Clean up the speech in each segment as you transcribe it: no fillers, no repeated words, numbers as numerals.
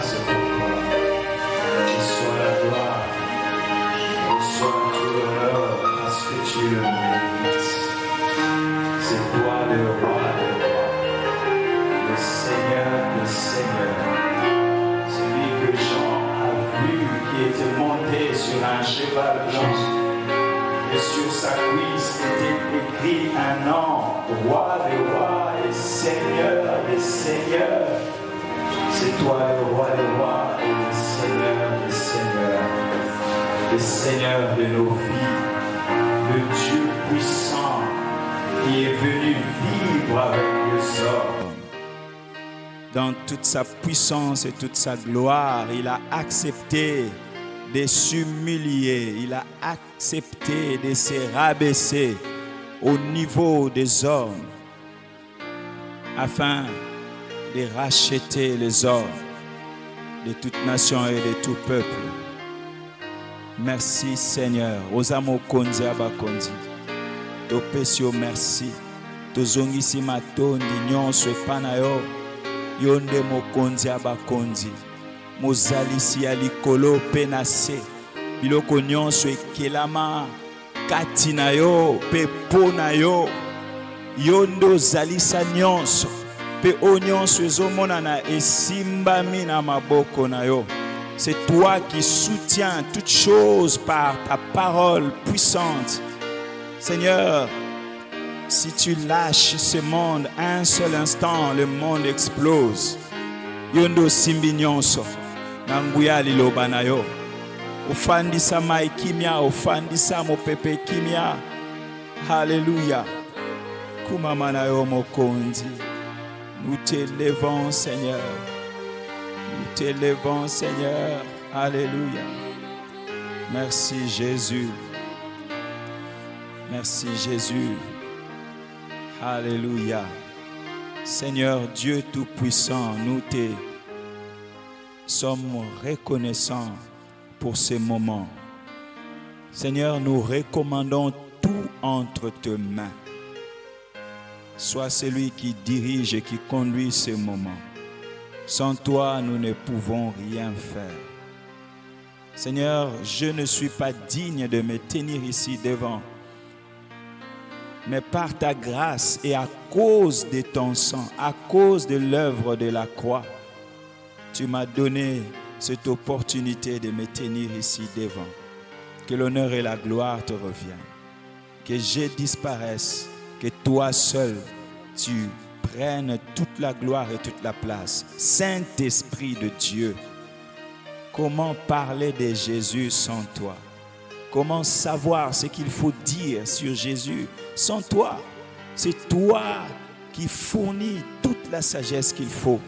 grâce pour toi. Reçois la gloire, reçois tout l'honneur parce que tu le mérites. C'est toi le roi des rois, le Seigneur des seigneurs. Celui que Jean a vu qui était monté sur un cheval blanc. Et sur sa cuisse était écrit un nom, roi des rois et seigneur des seigneurs. C'est toi le roi des rois et le seigneur des seigneurs. Le Seigneur de nos vies, le Dieu puissant qui est venu vivre avec les hommes. Dans toute sa puissance et toute sa gloire, il a accepté de s'humilier, il a accepté de se rabaisser au niveau des hommes afin de racheter les hommes de toute nation et de tout peuple. Merci Seigneur. Osamo konzi abakonzi. Topesio merci. Tozongisi matondi nyonso epana yo. Yonde mokonzi abakonzi. Mozalisi ya likolo pe na se. Biloko nyonso ekelama kati na yo pe po na yo. Yondo zalisa nyonso pe o nyonso ezomonana esimbami na maboko na yo. C'est toi qui soutiens toutes choses par ta parole puissante. Seigneur, si tu lâches ce monde un seul instant, le monde explose. Yondo simbi nyonso nanguya liloba na yo. Ofandisa mai kimia, ofandisa mopepe kimia. Alléluia. Kumama na yo mokonzi. Nous t'élevons, Seigneur. Nous t'élevons, Seigneur. Alléluia. Merci Jésus. Merci Jésus. Alléluia. Seigneur Dieu Tout-Puissant, nous te sommes reconnaissants pour ces moments. Seigneur, nous recommandons tout entre tes mains. Sois celui qui dirige et qui conduit ces moments. Sans toi, nous ne pouvons rien faire. Seigneur, je ne suis pas digne de me tenir ici devant. Mais par ta grâce et à cause de ton sang, à cause de l'œuvre de la croix, tu m'as donné cette opportunité de me tenir ici devant. Que l'honneur et la gloire te reviennent. Que je disparaisse, que toi seul, tu prennes toute la gloire et toute la place. Saint-Esprit de Dieu, comment parler de Jésus sans toi? Comment savoir ce qu'il faut dire sur Jésus sans toi? C'est toi qui fournis toute la sagesse qu'il faut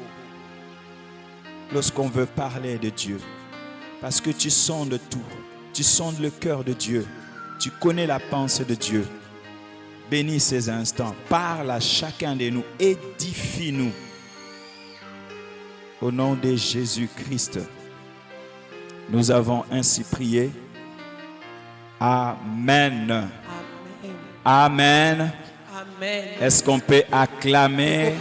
lorsqu'on veut parler de Dieu. Parce que tu sondes tout. Tu sondes le cœur de Dieu. Tu connais la pensée de Dieu. Bénis ces instants. Parle à chacun de nous. Édifie-nous. Au nom de Jésus-Christ, nous avons ainsi prié. Amen. Amen. Amen. Est-ce qu'on peut acclamer?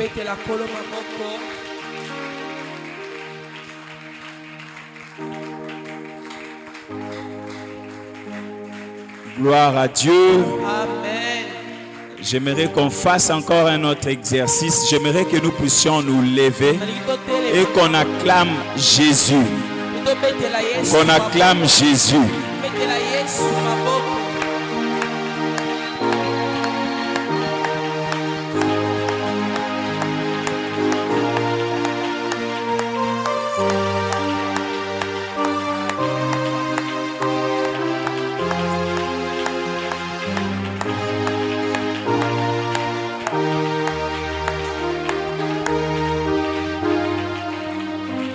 Gloire à Dieu. Amen. J'aimerais qu'on fasse encore un autre exercice. J'aimerais que nous puissions nous lever et qu'on acclame Jésus. Qu'on acclame Jésus.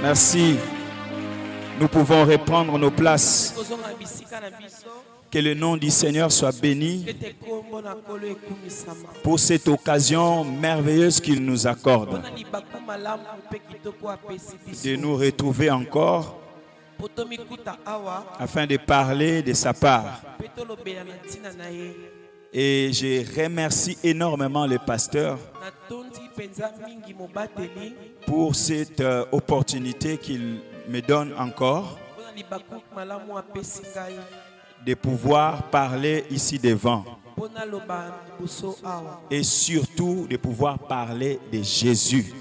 Merci. Nous pouvons reprendre nos places. Que le nom du Seigneur soit béni pour cette occasion merveilleuse qu'il nous accorde de nous retrouver encore afin de parler de sa part. Et je remercie énormément le pasteur pour cette opportunité qu'il me donne encore de pouvoir parler ici devant et surtout de pouvoir parler de Jésus.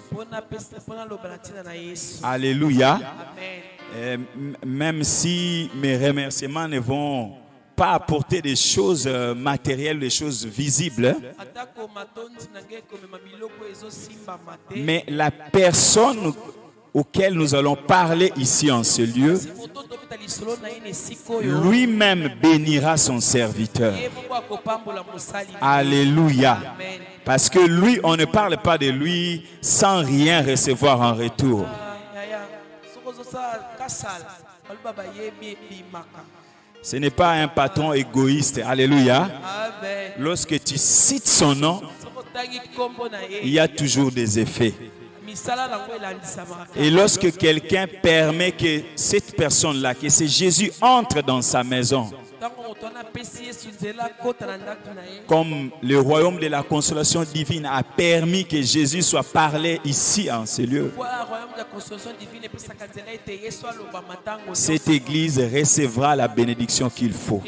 Alléluia. Même si mes remerciements ne vont pas apporter des choses matérielles, des choses visibles, mais la personne auquel nous allons parler ici en ce lieu, lui-même bénira son serviteur. Alléluia. Parce que lui, on ne parle pas de lui sans rien recevoir en retour. Ce n'est pas un patron égoïste. Alléluia. Lorsque tu cites son nom, il y a toujours des effets. Et lorsque quelqu'un permet que cette personne-là, que c'est Jésus, entre dans sa maison, comme le royaume de la consolation divine a permis que Jésus soit parlé ici en ce lieu, cette église recevra la bénédiction qu'il faut.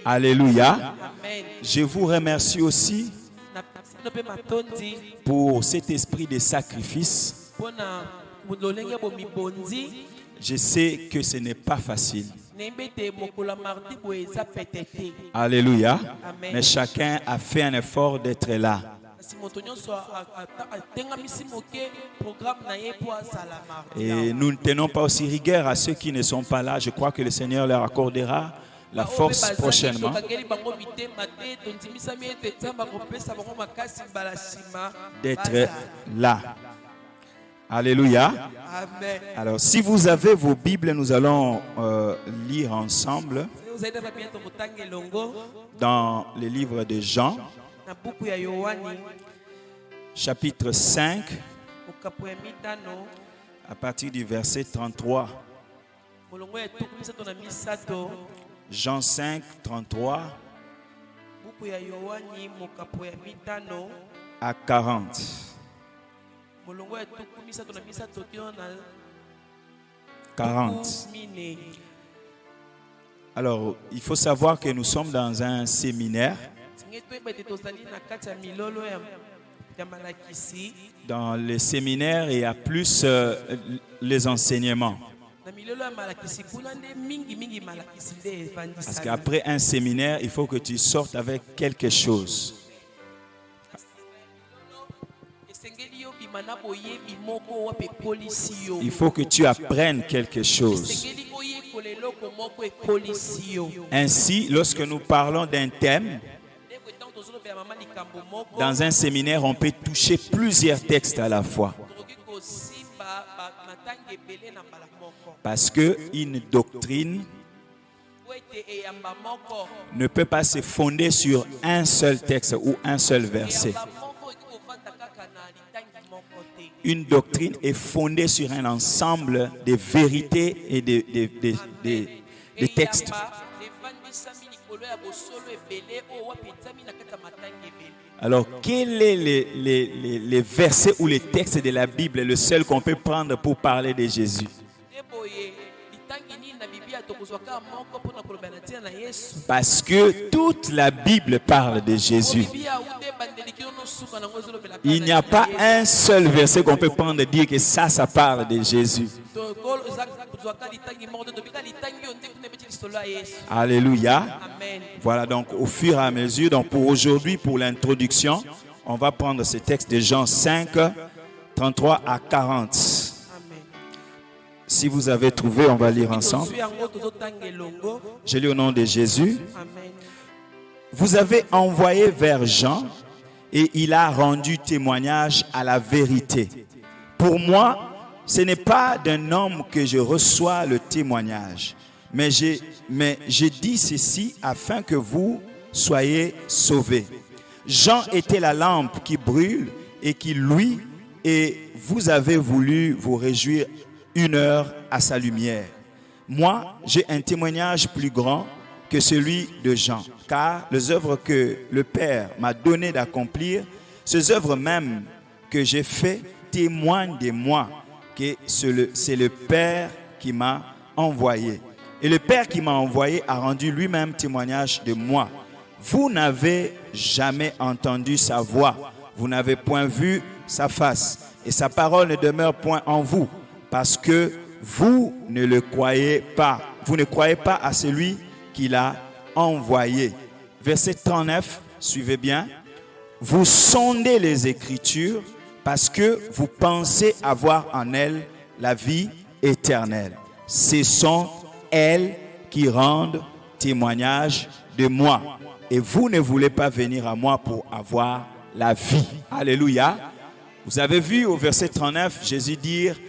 Alléluia. Je vous remercie aussi pour cet esprit de sacrifice. Je sais que ce n'est pas facile. Alléluia. Mais chacun a fait un effort d'être là. Et nous ne tenons pas aussi rigueur à ceux qui ne sont pas là. Je crois que le Seigneur leur accordera la force prochainement d'être là. Alléluia. Amen. Alors, si vous avez vos Bibles, nous allons lire ensemble dans le livre de Jean, chapitre 5, à partir du verset 33. Jean 5, 33 à 40. 40. Alors, il faut savoir que nous sommes dans un séminaire. Dans le séminaire, il y a plus les enseignements. Parce qu'après un séminaire, il faut que tu sortes avec quelque chose. Il faut que tu apprennes quelque chose. Ainsi, lorsque nous parlons d'un thème, dans un séminaire, on peut toucher plusieurs textes à la fois. Parce qu'une doctrine ne peut pas se fonder sur un seul texte ou un seul verset. Une doctrine est fondée sur un ensemble de vérités et de textes. Alors, quels sont les versets ou les textes de la Bible, le seul qu'on peut prendre pour parler de Jésus? Parce que toute la Bible parle de Jésus. Il n'y a pas un seul verset qu'on peut prendre et dire que ça parle de Jésus. Alléluia. Voilà, donc au fur et à mesure, donc pour aujourd'hui, pour l'introduction, on va prendre ce texte de Jean 5, 33 à 40. Si vous avez trouvé, on va lire ensemble. Je lis au nom de Jésus. Vous avez envoyé vers Jean et il a rendu témoignage à la vérité. Pour moi, ce n'est pas d'un homme que je reçois le témoignage, mais j'ai dit ceci afin que vous soyez sauvés. Jean était la lampe qui brûle et qui luit, et vous avez voulu vous réjouir une heure à sa lumière. Moi, j'ai un témoignage plus grand que celui de Jean, car les œuvres que le Père m'a donné d'accomplir, ces œuvres même que j'ai fait témoignent de moi, que c'est le Père qui m'a envoyé. Et le Père qui m'a envoyé a rendu lui-même témoignage de moi. Vous n'avez jamais entendu sa voix, vous n'avez point vu sa face, et sa parole ne demeure point en vous, parce que vous ne le croyez pas. Vous ne croyez pas à celui qui l'a envoyé. Verset 39, suivez bien. Vous sondez les Écritures parce que vous pensez avoir en elles la vie éternelle. Ce sont elles qui rendent témoignage de moi. Et vous ne voulez pas venir à moi pour avoir la vie. Alléluia. Vous avez vu au verset 39, Jésus dire,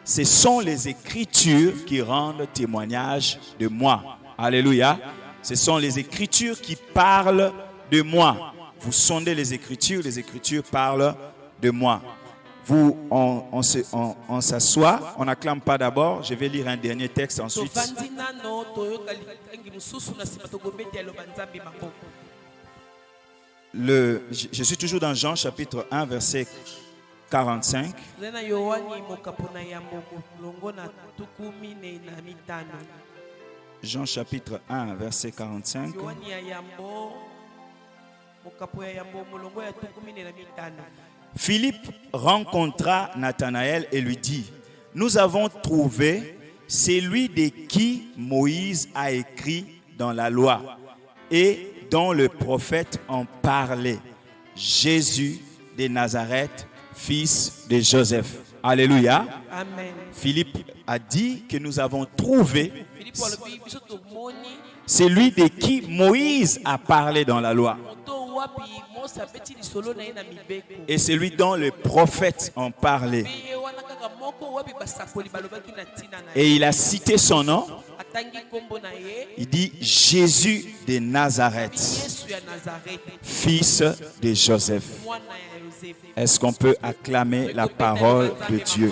ce sont les Écritures qui rendent témoignage de moi. Alléluia. Ce sont les Écritures qui parlent de moi. Vous sondez les Écritures parlent de moi. On s'assoit, on n'acclame pas d'abord. Je vais lire un dernier texte ensuite. Je suis toujours dans Jean chapitre 1 verset 45. Jean chapitre 1 verset 45. Philippe rencontra Nathanaël et lui dit, nous avons trouvé celui de qui Moïse a écrit dans la loi et dont le prophète en parlait, Jésus de Nazareth, fils de Joseph. Alléluia. Amen. Philippe a dit que nous avons trouvé celui de qui Moïse a parlé dans la loi et celui dont le prophète en parlait. Et il a cité son nom. Il dit Jésus de Nazareth, fils de Joseph. Est-ce qu'on peut acclamer la parole de Dieu?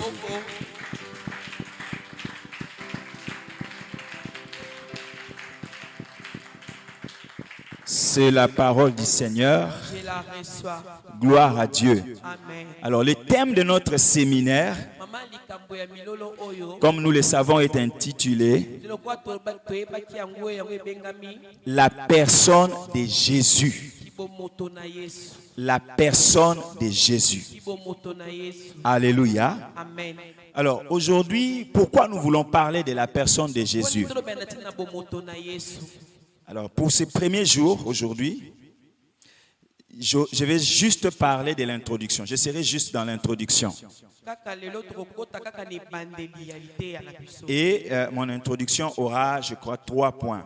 C'est la parole du Seigneur. Je la reçois. Gloire à Dieu. Amen. Alors, le thème de notre séminaire, comme nous le savons, est intitulé La personne de Jésus. La personne de Jésus. Alléluia. Amen. Alors, aujourd'hui, pourquoi nous voulons parler de la personne de Jésus? Alors, pour ces premiers jours, aujourd'hui, je vais juste parler de l'introduction. Je serai juste dans l'introduction. Et mon introduction aura, je crois, 3 points.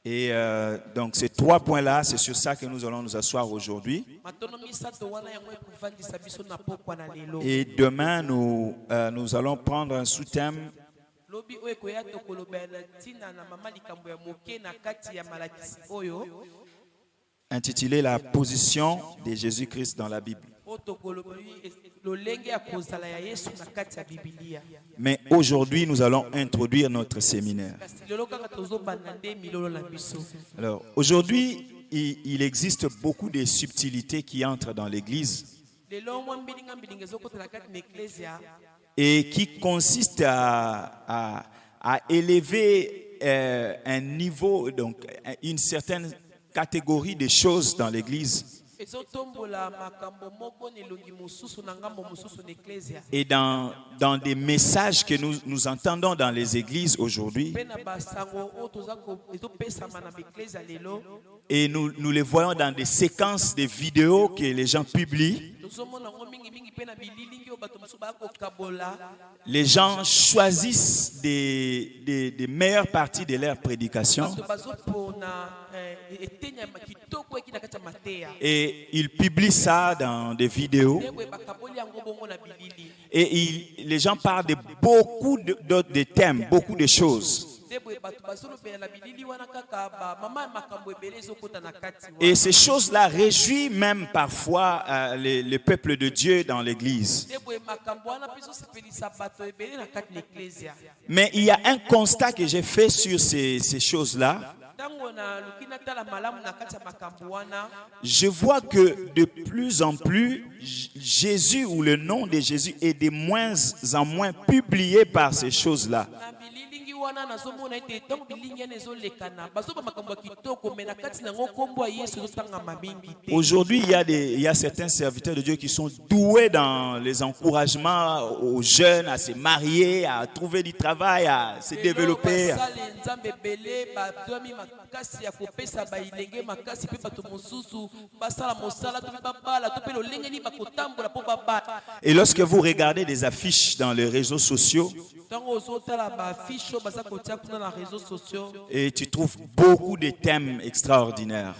Et donc, ces 3 points-là, c'est sur ça que nous allons nous asseoir aujourd'hui. Et demain, nous allons prendre un sous-thème intitulé La position de Jésus-Christ dans la Bible. Mais aujourd'hui, nous allons introduire notre séminaire. Alors, aujourd'hui, il existe beaucoup de subtilités qui entrent dans l'Église et qui consistent à élever un niveau, donc une certaine catégorie de choses dans l'Église. Et dans des messages que nous entendons dans les églises aujourd'hui, et nous les voyons dans des séquences de vidéos que les gens publient, les gens choisissent des meilleures parties de leur prédication et ils publient ça dans des vidéos. Et les gens parlent de beaucoup de thèmes, beaucoup de choses. Et ces choses-là réjouissent même parfois le peuple de Dieu dans l'église. Mais il y a un constat que j'ai fait sur ces choses-là. Je vois que de plus en plus, Jésus ou le nom de Jésus est de moins en moins publié par ces choses-là. Aujourd'hui, il y a certains serviteurs de Dieu qui sont doués dans les encouragements aux jeunes à se marier, à trouver du travail, à se développer. Et lorsque vous regardez des affiches dans les réseaux sociaux, et tu trouves beaucoup de thèmes extraordinaires.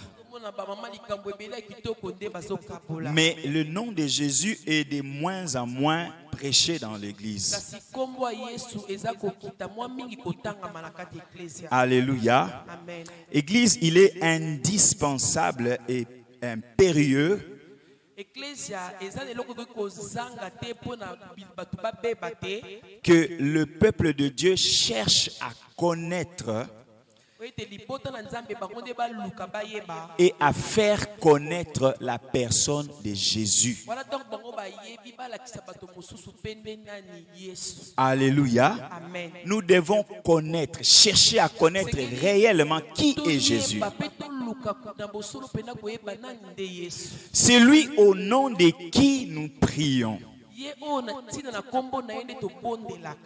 Mais le nom de Jésus est de moins en moins prêché dans l'église. Alléluia. Église, il est indispensable et impérieux que le peuple de Dieu cherche à connaître et à faire connaître la personne de Jésus. Alléluia. Nous devons connaître, chercher à connaître réellement qui est Jésus. C'est lui au nom de qui nous prions.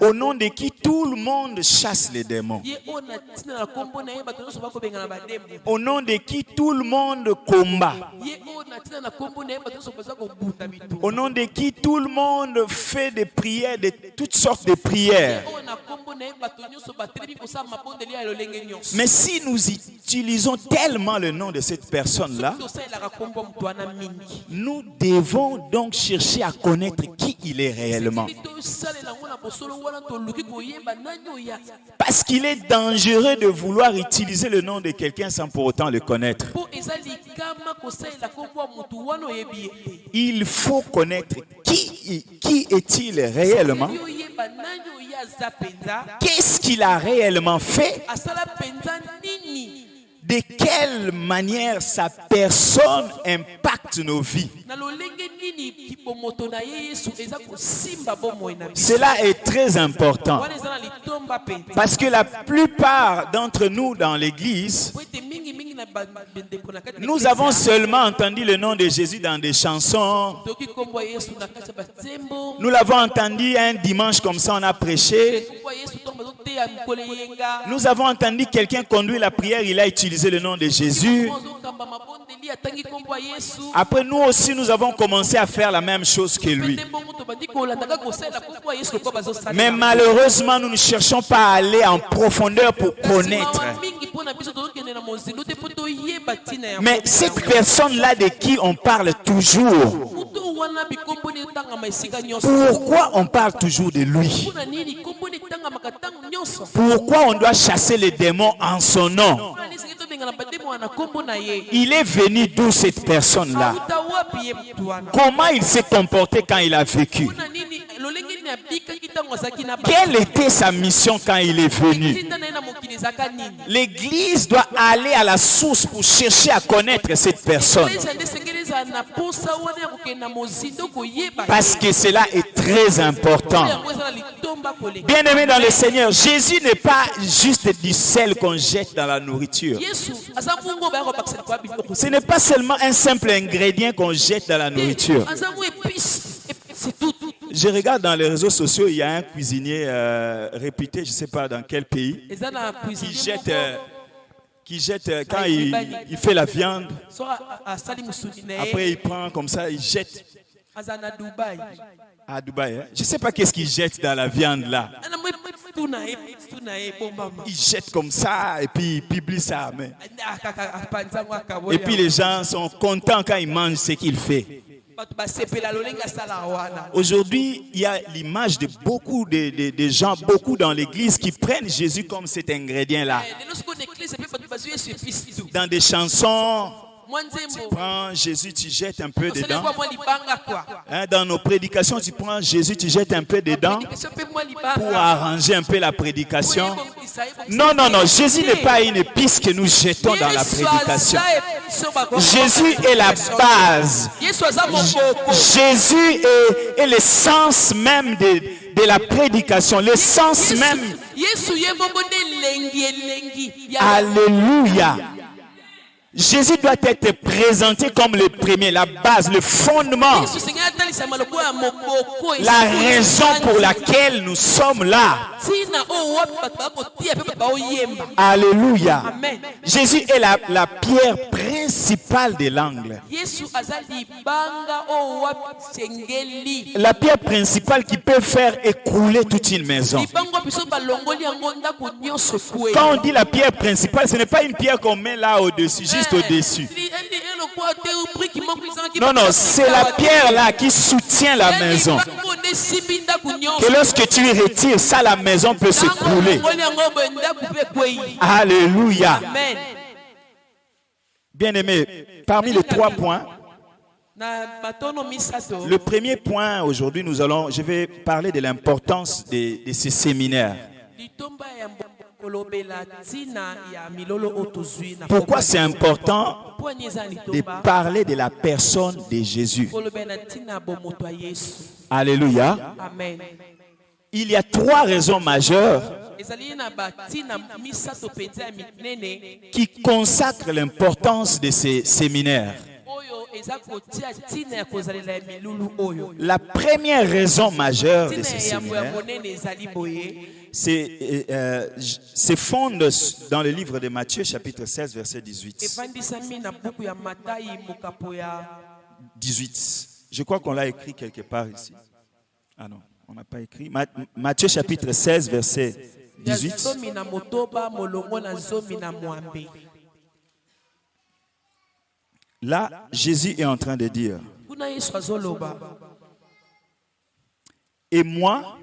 Au nom de qui tout le monde chasse les démons. Au nom de qui tout le monde combat. Au nom de qui tout le monde fait des prières, de toutes sortes de prières. Mais si nous utilisons tellement le nom de cette personne-là, nous devons donc chercher à connaître qui il est réellement. Parce qu'il est dangereux de vouloir utiliser le nom de quelqu'un sans pour autant le connaître. Il faut connaître qui est-il réellement. Qu'est-ce qu'il a réellement fait? De quelle manière sa personne impacte nos vies? Cela est très important. Parce que la plupart d'entre nous dans l'église, nous avons seulement entendu le nom de Jésus dans des chansons. Nous l'avons entendu un dimanche comme ça, on a prêché. Nous avons entendu quelqu'un conduire la prière, il a utilisé le nom de Jésus. Après, nous aussi, nous avons commencé à faire la même chose que lui. Mais malheureusement, nous ne cherchons pas à aller en profondeur pour connaître. Mais cette personne-là de qui on parle toujours, pourquoi on parle toujours de lui? Pourquoi on doit chasser les démons en son nom? Il est venu d'où cette personne-là? Comment il s'est comporté quand il a vécu? Quelle était sa mission quand il est venu? L'Église doit aller à la source pour chercher à connaître cette personne. Parce que cela est très important. Bien-aimés dans le Seigneur, Jésus n'est pas juste du sel qu'on jette dans la nourriture. Ce n'est pas seulement un simple ingrédient qu'on jette dans la nourriture. Je regarde dans les réseaux sociaux, il y a un cuisinier réputé, je ne sais pas dans quel pays, qui jette quand il fait la viande. Après, il prend comme ça, il jette. À Dubaï, hein? Je ne sais pas qu'est-ce qu'il jette dans la viande là. Il jette comme ça et puis il publie ça. Mais... Et puis les gens sont contents quand ils mangent ce qu'il fait. Aujourd'hui, il y a l'image de beaucoup de gens, beaucoup dans l'église qui prennent Jésus comme cet ingrédient-là. Dans des chansons, tu prends Jésus, tu jettes un peu dedans. Dans nos prédications, tu prends Jésus, tu jettes un peu dedans pour arranger un peu la prédication. Non, non, non, Jésus n'est pas une épice que nous jetons dans la prédication. Jésus est la base. Jésus est l'essence même de la prédication, l'essence même. Alléluia. Jésus doit être présenté comme le premier, la base, le fondement, la raison pour laquelle nous sommes là. Alléluia. Jésus est la pierre principale de l'angle. La pierre principale qui peut faire écrouler toute une maison. Quand on dit la pierre principale, ce n'est pas une pierre qu'on met là au-dessus, juste au-dessus. Non, non, c'est la pierre là qui soutient la maison. Que lorsque tu retires ça, la maison peut s'écrouler. Alléluia. Bien-aimé, parmi les 3 points, le premier point aujourd'hui, je vais parler de l'importance de ces séminaires. Pourquoi c'est important de parler de la personne de Jésus? Alléluia. Il y a 3 raisons majeures qui consacrent l'importance de ces séminaires. La première raison majeure de ces séminaires se fonde dans le livre de Matthieu, chapitre 16, verset 18. 18. Je crois qu'on l'a écrit quelque part ici. Ah non, on n'a pas écrit. Matthieu, chapitre 16, verset 18. Là, Jésus est en train de dire: et moi,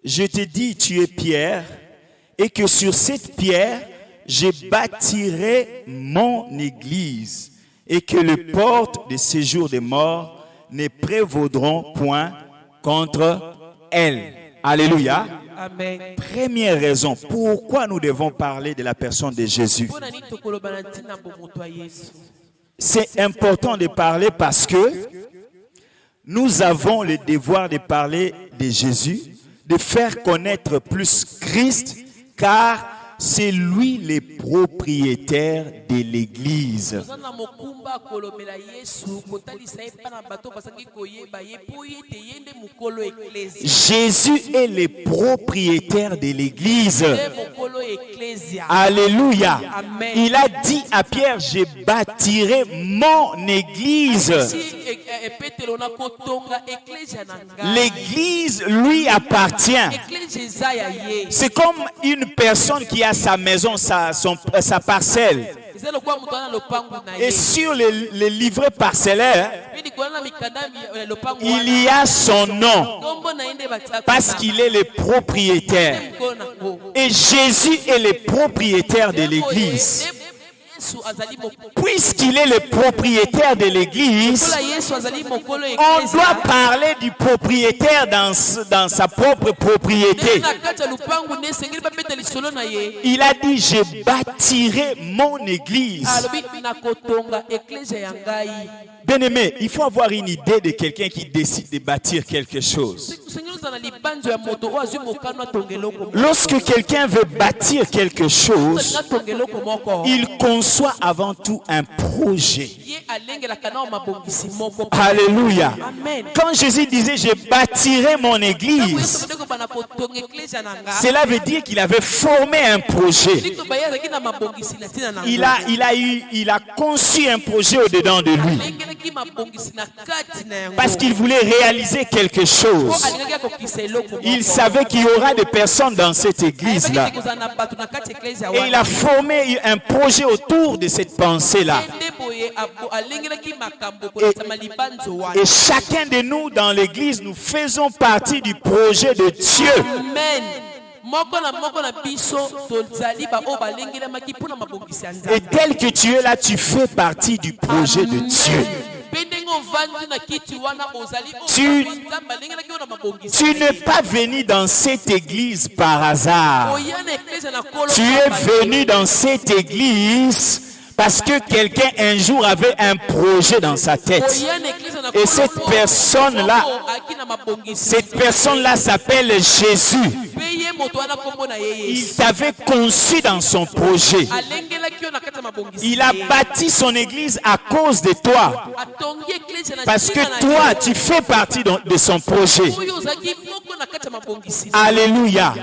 je te dis, tu es Pierre, et que sur cette pierre, je bâtirai mon église, et que les portes de séjour des morts ne prévaudront point contre elle. Alléluia. Amen. Première raison, pourquoi nous devons parler de la personne de Jésus. C'est important de parler parce que nous avons le devoir de parler de Jésus, de faire connaître plus Christ, car c'est lui le propriétaire de l'Église. Jésus est le propriétaire de l'Église. Alléluia. Il a dit à Pierre: je bâtirai mon Église. L'Église lui appartient. C'est comme une personne qui a sa maison, sa parcelle. Et sur les livrets parcellaires, il y a son nom parce qu'il est le propriétaire. Et Jésus est le propriétaire de l'Église. Puisqu'il est le propriétaire de l'Église, on doit parler du propriétaire dans sa propre propriété. Il a dit: je bâtirai mon Église. Bien-aimé, il faut avoir une idée de quelqu'un qui décide de bâtir quelque chose. Lorsque quelqu'un veut bâtir quelque chose, il conçoit avant tout un projet. Alléluia. Quand Jésus disait: je bâtirai mon église, cela veut dire qu'il avait formé un projet. Il a conçu un projet au-dedans de lui. Parce qu'il voulait réaliser quelque chose. Il savait qu'il y aura des personnes dans cette église-là. Et il a formé un projet autour de cette pensée-là. Et chacun de nous dans l'église, nous faisons partie du projet de Dieu. Amen. Et tel que tu es là, tu fais partie du projet de Dieu. Tu n'es pas venu dans cette église par hasard. Tu es venu dans cette église parce que quelqu'un un jour avait un projet dans sa tête. Et cette personne-là s'appelle Jésus. Il t'avait conçu dans son projet. Il a bâti son église à cause de toi. Parce que toi, tu fais partie de son projet. Alléluia.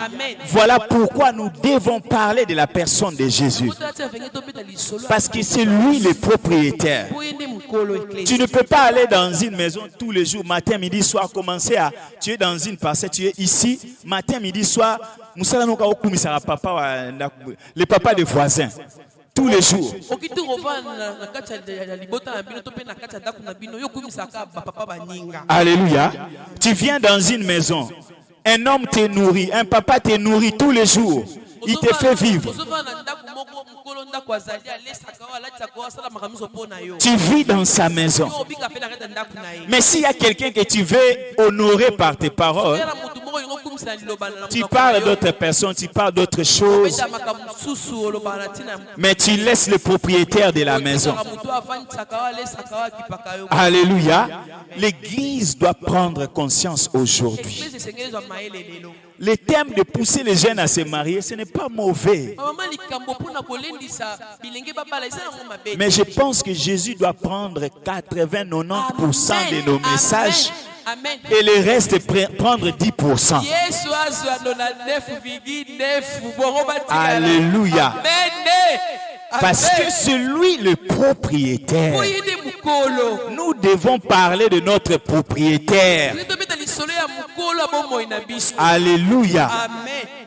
Voilà pourquoi nous devons parler de la personne de Jésus. Parce que c'est lui le propriétaire. Tu ne peux pas aller dans une maison tous les jours, matin, midi, soir, tu es dans une parcelle, tu es ici, matin, midi, soir, les papas des voisins. Tous les jours. Alléluia. Tu viens dans une maison. Un homme te nourrit. Un papa te nourrit tous les jours. Il te fait vivre. Tu vis dans sa maison. Mais s'il y a quelqu'un que tu veux honorer par tes paroles, tu parles d'autres personnes, tu parles d'autres choses, mais tu laisses le propriétaire de la maison. Alléluia. L'église doit prendre conscience aujourd'hui. Le thème de pousser les jeunes à se marier, ce n'est pas mauvais. Mais je pense que Jésus doit prendre 80-90% de nos messages. Et le reste prendre 10%. Alléluia. Parce que c'est lui le propriétaire. Nous devons parler de notre propriétaire. Alléluia.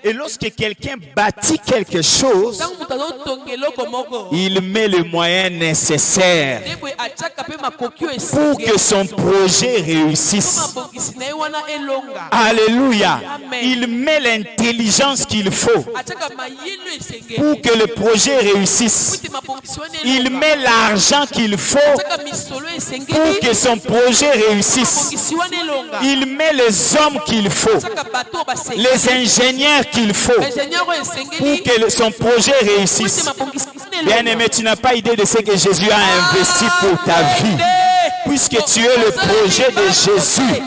Et lorsque quelqu'un bâtit quelque chose, il met le moyen nécessaire pour que son projet réussisse. Alléluia. Il met l'intelligence qu'il faut pour que le projet réussisse. Il met l'argent qu'il faut pour que son projet réussisse. Il met les hommes qu'il faut, les ingénieurs qu'il faut pour que son projet réussisse. Bien-aimé, tu n'as pas idée de ce que Jésus a investi pour ta vie. Puisque tu es le projet de Jésus,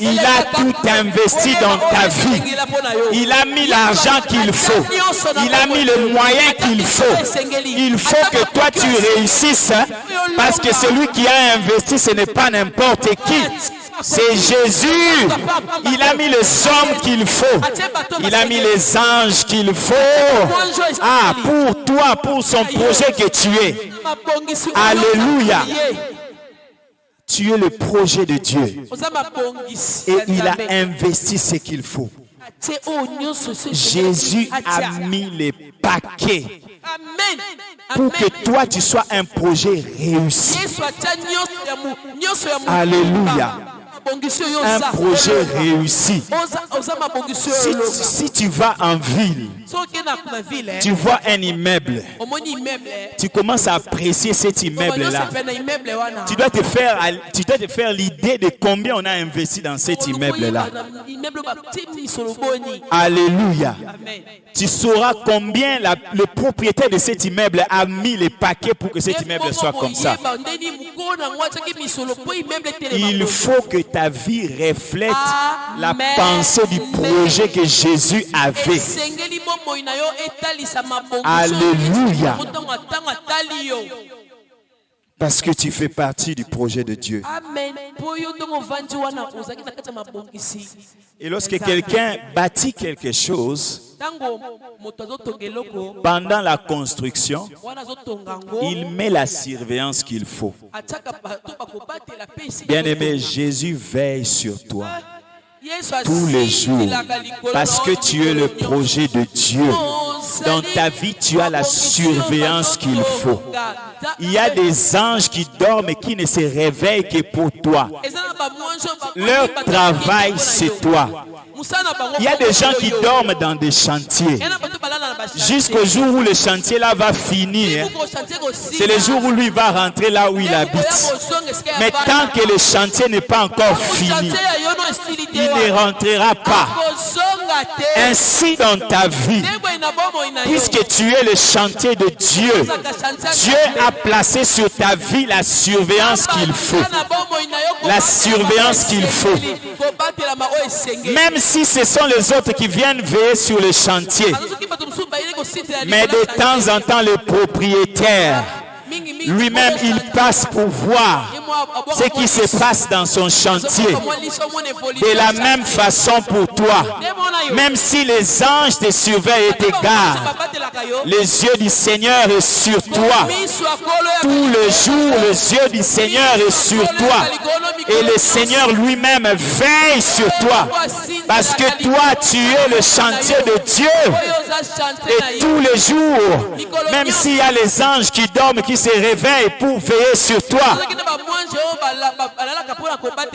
il a tout investi dans ta vie. Il a mis l'argent qu'il faut. Il a mis le moyen qu'il faut. Il faut que toi tu réussisses, parce que celui qui a investi, ce n'est pas n'importe qui. C'est Jésus. Il a mis les hommes qu'il faut. Il a mis les anges qu'il faut. Ah, pour toi, pour son projet que tu es. Alléluia. Tu es le projet de Dieu. Et il a investi ce qu'il faut. Jésus a mis les paquets pour que toi tu sois un projet réussi. Alléluia. Un projet réussi. Si tu vas en ville, tu vois un immeuble, tu commences à apprécier cet immeuble-là. Tu dois te faire l'idée de combien on a investi dans cet immeuble-là. Alléluia. Tu sauras combien le propriétaire de cet immeuble a mis les paquets pour que cet immeuble soit comme ça. Il faut que ta vie reflète la pensée du projet que Jésus avait. Alléluia. Parce que tu fais partie du projet de Dieu. Et lorsque quelqu'un bâtit quelque chose, pendant la construction, il met la surveillance qu'il faut. Bien-aimé, Jésus veille sur toi. tous les jours parce que tu es le projet de Dieu. Dans ta vie, tu as la surveillance qu'il faut. Il y a des anges qui dorment et qui ne se réveillent que pour toi. Leur travail, c'est toi. Il y a des gens qui dorment dans des chantiers. Jusqu'au jour où le chantier là va finir, c'est le jour où lui va rentrer là où il habite. Mais tant que le chantier n'est pas encore fini, il ne rentrera pas. Ainsi dans ta vie, puisque tu es le chantier de Dieu, Dieu a placé sur ta vie la surveillance qu'il faut. La surveillance qu'il faut. Même si ce sont les autres qui viennent veiller sur le chantier. Mais de temps en temps, le propriétaire, lui-même, il passe pour voir ce qui se passe dans son chantier. De la même façon pour toi, même si les anges te surveillent et te gardent, les yeux du Seigneur est sur toi. Tout le jour, les yeux du Seigneur est sur toi. Et le Seigneur lui-même veille sur toi. Parce que toi, tu es le chantier de Dieu. Et tous les jours, même s'il y a les anges qui dorment, qui se réveillent pour veiller sur toi,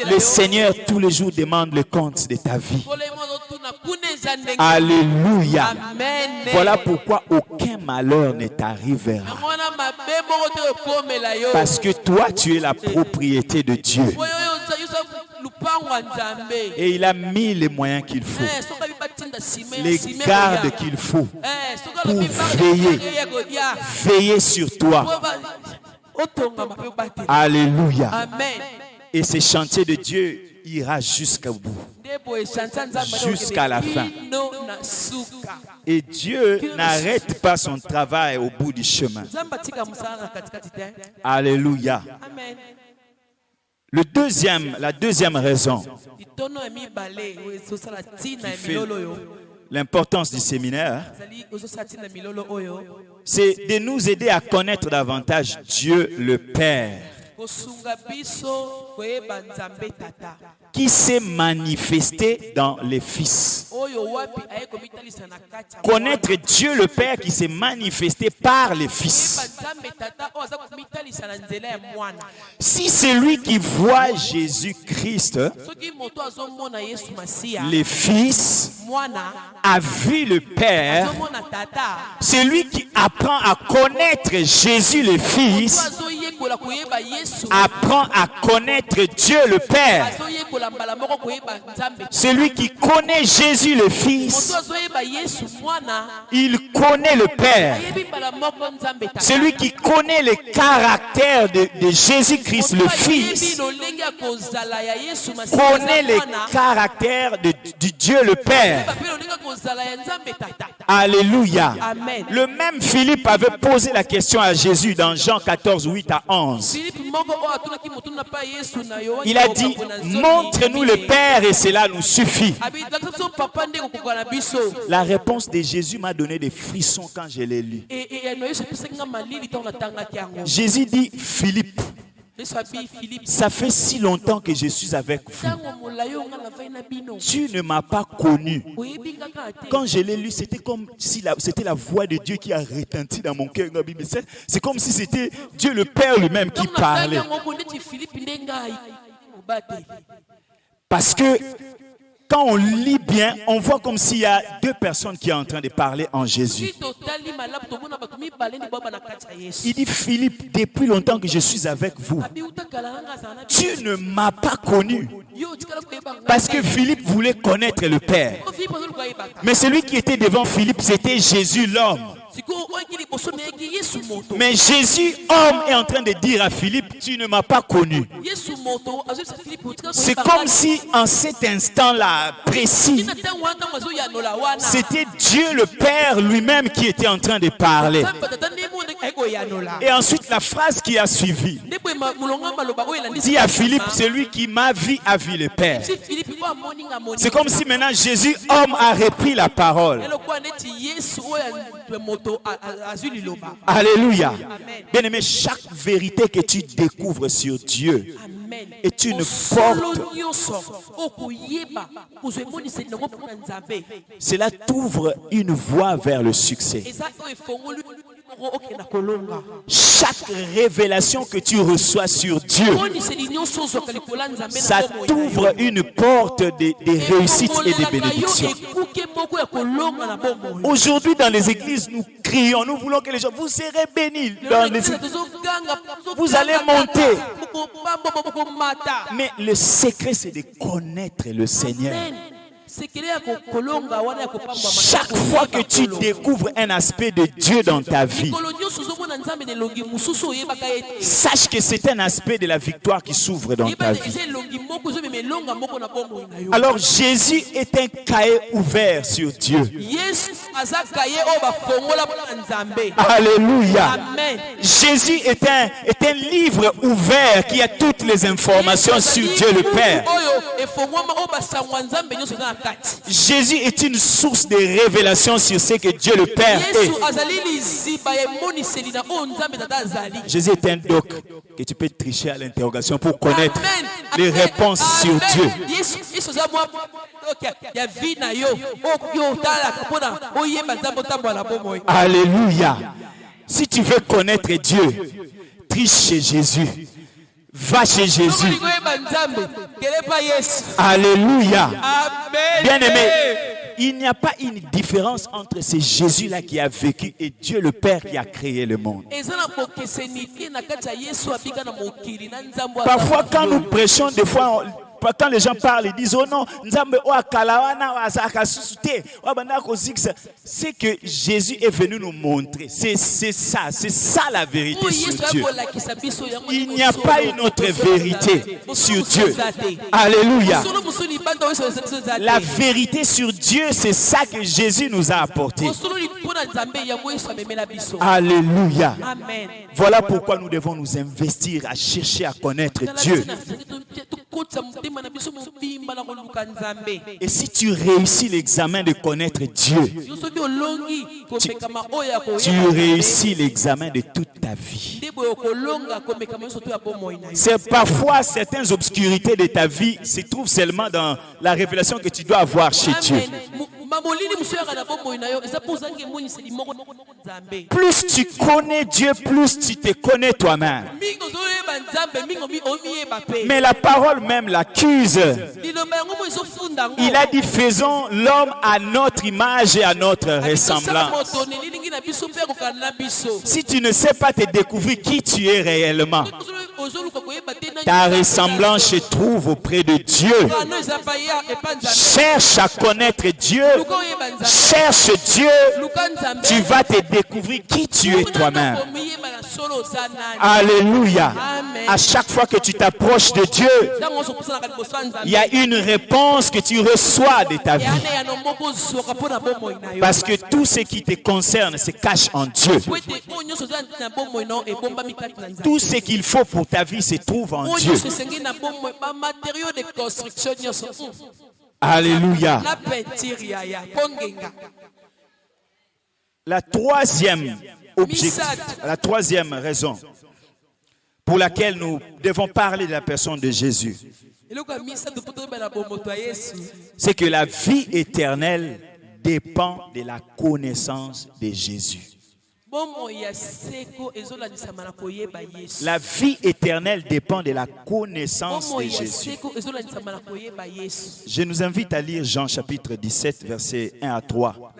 le Seigneur tous les jours demande le compte de ta vie. Alléluia. Voilà pourquoi aucun malheur ne t'arrivera. Parce que toi, tu es la propriété de Dieu. Et il a mis les moyens qu'il faut, les gardes qu'il faut pour veiller sur toi. Alléluia. Et ce chantier de Dieu ira jusqu'au bout, jusqu'à la fin. Et Dieu n'arrête pas son travail au bout du chemin. Alléluia. La deuxième raison qui fait l'importance du séminaire, c'est de nous aider à connaître davantage Dieu le Père, qui s'est manifesté dans les fils. Connaître Dieu le Père qui s'est manifesté par les fils. Si celui qui voit Jésus-Christ, les fils, a vu le Père, celui qui apprend à connaître Jésus le Fils, apprend à connaître Dieu le Père. Celui qui connaît Jésus le Fils, il connaît le Père. Celui qui connaît le caractère de Jésus-Christ le Fils, connaît le caractère de Dieu le Père. Alléluia. Le même Philippe avait posé la question à Jésus dans Jean 14, 8 à 11. Il a dit, montre-nous le Père et cela nous suffit. La réponse de Jésus m'a donné des frissons quand je l'ai lu. Jésus dit, Philippe, ça fait si longtemps que je suis avec vous. Tu ne m'as pas connu. Quand je l'ai lu, c'était comme si c'était la voix de Dieu qui a retenti dans mon cœur. C'est comme si c'était Dieu le Père lui-même qui parlait. Parce que quand on lit bien, on voit comme s'il y a deux personnes qui sont en train de parler en Jésus. Il dit, Philippe, depuis longtemps que je suis avec vous, tu ne m'as pas connu. Parce que Philippe voulait connaître le Père. Mais celui qui était devant Philippe, c'était Jésus l'homme. Mais Jésus, homme, est en train de dire à Philippe, tu ne m'as pas connu. C'est comme si en cet instant-là précis, c'était Dieu le Père lui-même qui était en train de parler. Et ensuite, la phrase qui a suivi dit à Philippe, celui qui m'a vu a vu le Père. C'est comme si maintenant Jésus, homme, a repris la parole. Alléluia. Bien-aimé, chaque vérité que tu découvres sur Dieu est une porte. Cela t'ouvre une voie vers le succès. Chaque révélation que tu reçois sur Dieu, ça t'ouvre une porte des réussites et des bénédictions. Aujourd'hui, dans les églises, nous crions, nous voulons que les gens, vous serez bénis. Vous allez monter. Mais le secret, c'est de connaître le Seigneur. Chaque fois que tu découvres un aspect de Dieu dans ta vie, sache que c'est un aspect de la victoire qui s'ouvre dans ta vie. Alors Jésus est un cahier ouvert sur Dieu. Alléluia. Jésus est un livre ouvert qui a toutes les informations sur Dieu le Père. Jésus est une source de révélation sur ce que Dieu le Père est. Jésus est un doc que tu peux tricher à l'interrogation pour connaître les réponses sur Dieu. Alléluia. Si tu veux connaître Dieu, triche chez Jésus. Va chez Jésus. Alléluia. Bien-aimé, il n'y a pas une différence entre ce Jésus-là qui a vécu et Dieu le Père qui a créé le monde. Parfois, quand nous prêchons, des fois, quand les gens parlent, ils disent, oh non, c'est que Jésus est venu nous montrer. C'est ça la vérité sur Dieu. Il n'y a pas une autre vérité sur Dieu. Alléluia. La vérité sur Dieu, c'est ça que Jésus nous a apporté. Alléluia. Voilà pourquoi nous devons nous investir à chercher à connaître Dieu. Et si tu réussis l'examen de connaître Dieu, tu réussis l'examen de toute ta vie. C'est parfois certaines obscurités de ta vie se trouvent seulement dans la révélation que tu dois avoir chez Dieu. Plus tu connais Dieu, plus tu te connais toi-même. Mais la parole même l'accuse. Il a dit, faisons l'homme à notre image et à notre ressemblance. Si tu ne sais pas te découvrir qui tu es réellement, ta ressemblance se trouve auprès de Dieu. Cherche à connaître Dieu. Cherche Dieu. Tu vas te découvrir qui tu es toi-même. Alléluia. À chaque fois que tu t'approches de Dieu, il y a une réponse que tu reçois de ta vie. Parce que tout ce qui te concerne se cache en Dieu. Tout ce qu'il faut pour ta vie se trouve en Dieu. Alléluia. La troisième objectif, la troisième raison pour laquelle nous devons parler de la personne de Jésus, c'est que la vie éternelle dépend de la connaissance de Jésus. La vie éternelle dépend de la connaissance de Jésus. Je nous invite à lire Jean chapitre 17, versets 1 à 3.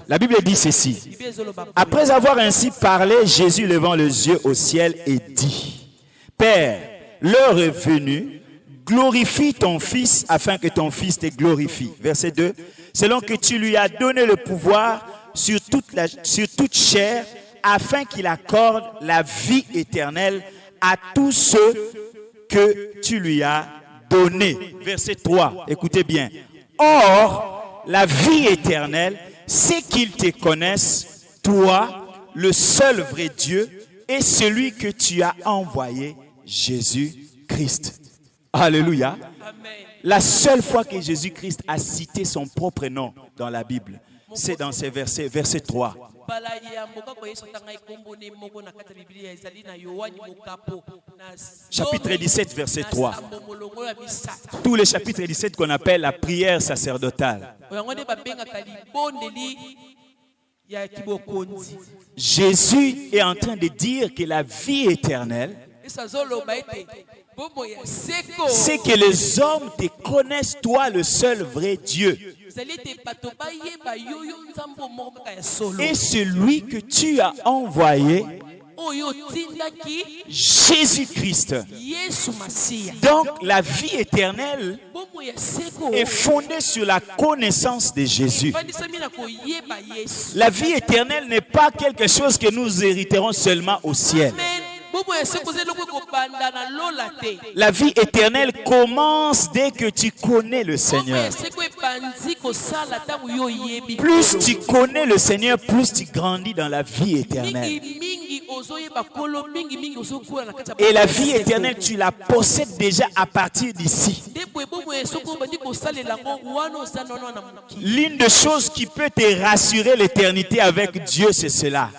La Bible dit ceci. Après avoir ainsi parlé, Jésus levant les yeux au ciel et dit, Père, l'heure est venue, glorifie ton Fils afin que ton Fils te glorifie. Verset 2. Selon que tu lui as donné le pouvoir sur toute chair, afin qu'il accorde la vie éternelle à tous ceux que tu lui as donnés. Verset 3. Écoutez bien. Or, la vie éternelle, c'est qu'ils te connaissent, toi, le seul vrai Dieu, et celui que tu as envoyé, Jésus-Christ. Alléluia. La seule fois que Jésus-Christ a cité son propre nom dans la Bible, c'est dans ces versets, verset 3. Chapitre 17, verset 3. Tous les chapitres 17 qu'on appelle la prière sacerdotale. Jésus est en train de dire que la vie éternelle, c'est que les hommes te connaissent, toi, le seul vrai Dieu, et celui que tu as envoyé, Jésus-Christ. Donc la vie éternelle est fondée sur la connaissance de Jésus. La vie éternelle n'est pas quelque chose que nous hériterons seulement au ciel. La vie éternelle commence dès que tu connais le Seigneur. Plus tu connais le Seigneur, plus tu grandis dans la vie éternelle. Et la vie éternelle, tu la possèdes déjà à partir d'ici. L'une des choses qui peut te rassurer l'éternité avec Dieu, c'est cela.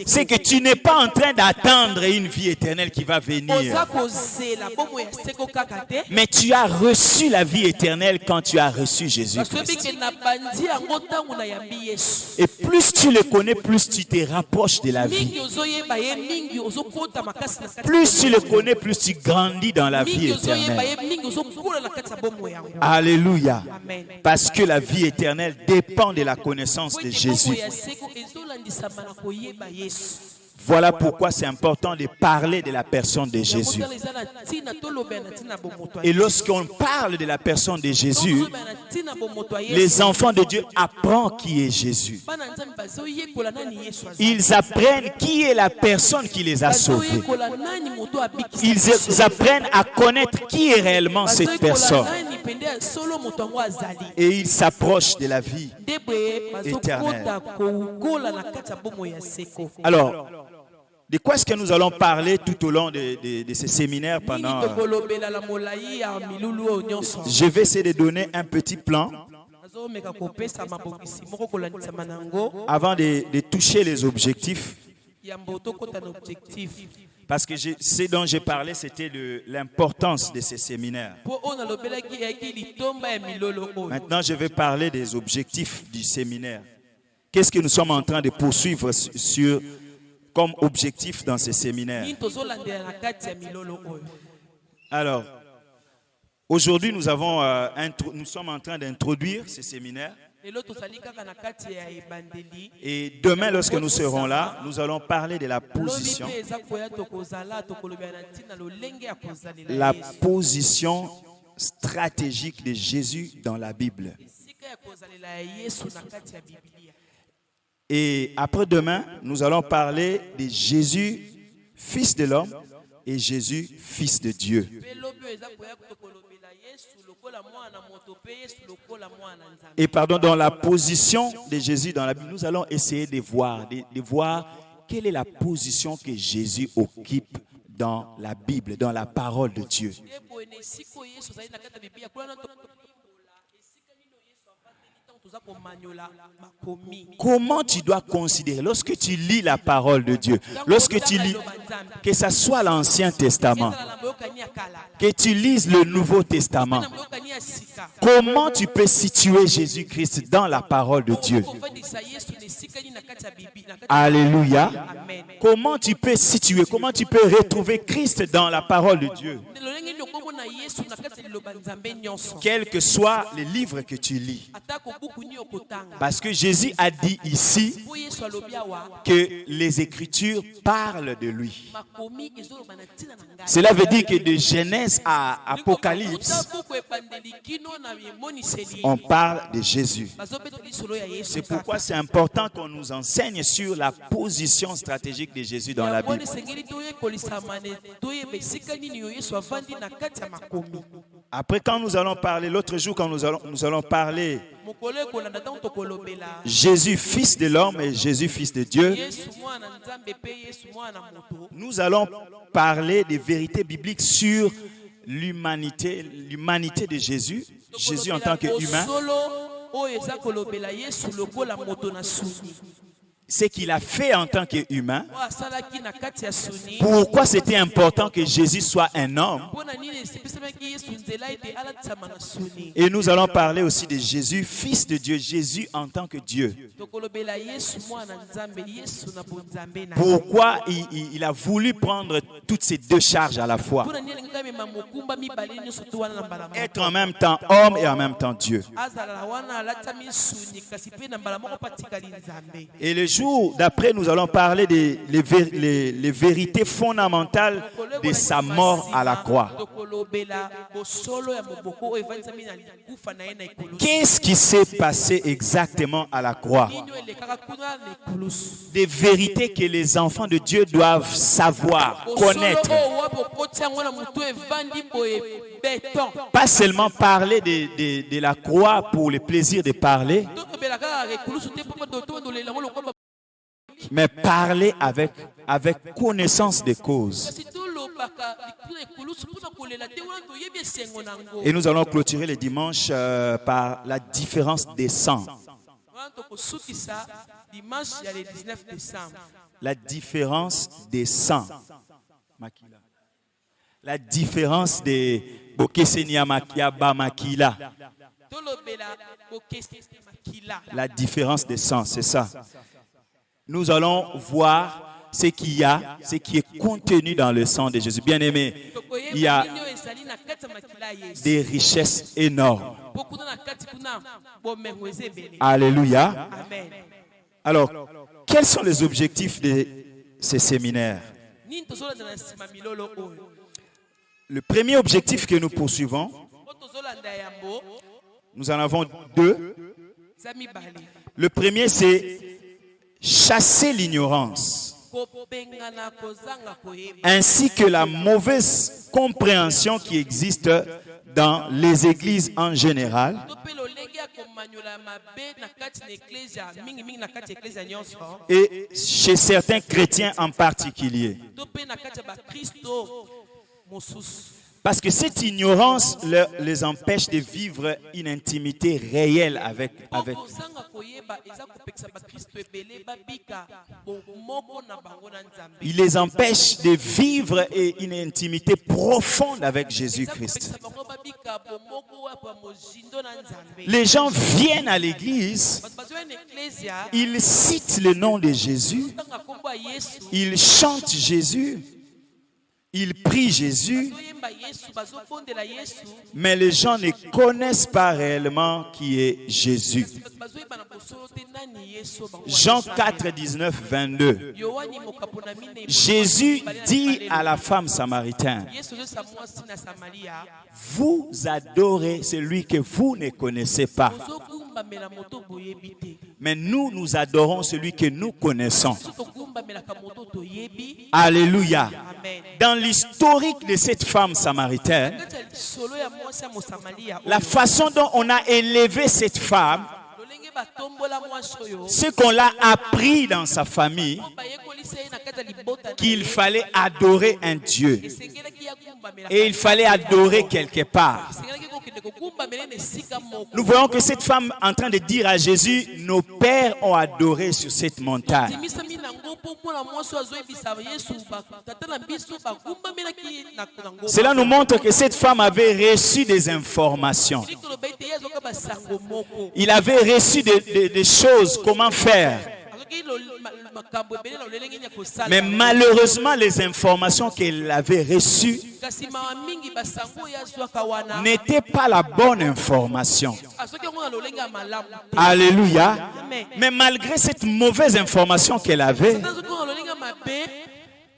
C'est que tu n'es pas en train d'attendre une vie éternelle qui va venir. Mais tu as reçu la vie éternelle quand tu as reçu Jésus-Christ. Et plus tu le connais, plus tu te rapproches de la vie. Plus tu le connais, plus tu grandis dans la vie éternelle. Alléluia. Parce que la vie éternelle dépend de la connaissance de Jésus. Voilà pourquoi c'est important de parler de la personne de Jésus. Et lorsqu'on parle de la personne de Jésus, les enfants de Dieu apprennent qui est Jésus. Ils apprennent qui est la personne qui les a sauvés. Ils apprennent à connaître qui est réellement cette personne. Et ils s'approchent de la vie éternelle. Alors, de quoi est-ce que nous allons parler tout au long de ces séminaires pendant... Je vais essayer de donner un petit plan avant de toucher les objectifs. Parce que ce dont j'ai parlé, c'était l'importance de ces séminaires. Maintenant, je vais parler des objectifs du séminaire. Qu'est-ce que nous sommes en train de poursuivre comme objectif dans ces séminaires? Alors, aujourd'hui, nous sommes en train d'introduire ces séminaires. Et demain, lorsque nous serons là, nous allons parler de la position. La position stratégique de Jésus dans la Bible. Et après-demain, nous allons parler de Jésus, fils de l'homme, et Jésus, fils de Dieu. Et dans la position de Jésus dans la Bible, nous allons essayer de voir quelle est la position que Jésus occupe dans la Bible, dans la parole de Dieu. Comment tu dois considérer lorsque tu lis la parole de Dieu, lorsque tu lis, que ce soit l'Ancien Testament, que tu lises le Nouveau Testament, comment tu peux situer Jésus-Christ dans la parole de Dieu? Alléluia. Comment tu peux situer, comment tu peux retrouver Christ dans la parole de Dieu? Quels que soient les livres que tu lis. Parce que Jésus a dit ici que les Écritures parlent de lui. Cela veut dire que de Genèse à Apocalypse, on parle de Jésus. C'est pourquoi c'est important qu'on nous enseigne sur la position stratégique de Jésus dans la Bible. Après, quand nous allons parler, l'autre jour, quand nous allons parler Jésus, fils de l'homme, et Jésus, fils de Dieu, nous allons parler des vérités bibliques sur l'humanité de Jésus, Jésus en tant qu'humain, ce qu'il a fait en tant qu'humain, pourquoi c'était important que Jésus soit un homme. Et nous allons parler aussi de Jésus, fils de Dieu, Jésus en tant que Dieu. Pourquoi il a voulu prendre toutes ces deux charges à la fois. Être en même temps homme et en même temps Dieu. Et le jour d'après, nous allons parler des les vérités fondamentales de sa mort à la croix. Qu'est-ce qui s'est passé exactement à la croix? Des vérités que les enfants de Dieu doivent savoir, connaître. Pas seulement parler de la croix pour le plaisir de parler, mais parler avec connaissance des causes. Et nous allons clôturer le dimanche par la différence des sangs. La différence des sangs. La différence des Bokesenia Makiaba Makila. La différence des sangs, c'est ça. Nous allons voir ce qu'il y a, ce qui est contenu dans le sang de Jésus. Bien aimé, il y a des richesses énormes. Alléluia. Alors, quels sont les objectifs de ces séminaires? Le premier objectif que nous poursuivons, nous en avons deux. Le premier, c'est chasser l'ignorance, ainsi que la mauvaise compréhension qui existe dans les églises en général et chez certains chrétiens en particulier. Parce que cette ignorance les empêche de vivre une intimité réelle avec. Il les empêche de vivre une intimité profonde avec Jésus-Christ. Les gens viennent à l'église, ils citent le nom de Jésus, ils chantent Jésus, ils prient Jésus, mais les gens ne connaissent pas réellement qui est Jésus. Jean 4, 19, 22. Jésus dit à la femme samaritaine, vous adorez celui que vous ne connaissez pas. Mais nous adorons celui que nous connaissons. Alléluia. Dans l'historique de cette femme samaritaine, la façon dont on a élevé cette femme, ce qu'on l'a appris dans sa famille, qu'il fallait adorer un Dieu. Et il fallait adorer quelque part. Nous voyons que cette femme est en train de dire à Jésus, nos pères ont adoré sur cette montagne. Cela nous montre que cette femme avait reçu des informations. Il avait reçu des choses, comment faire. Mais malheureusement, les informations qu'elle avait reçues n'étaient pas la bonne information. Alléluia. Mais malgré cette mauvaise information qu'elle avait,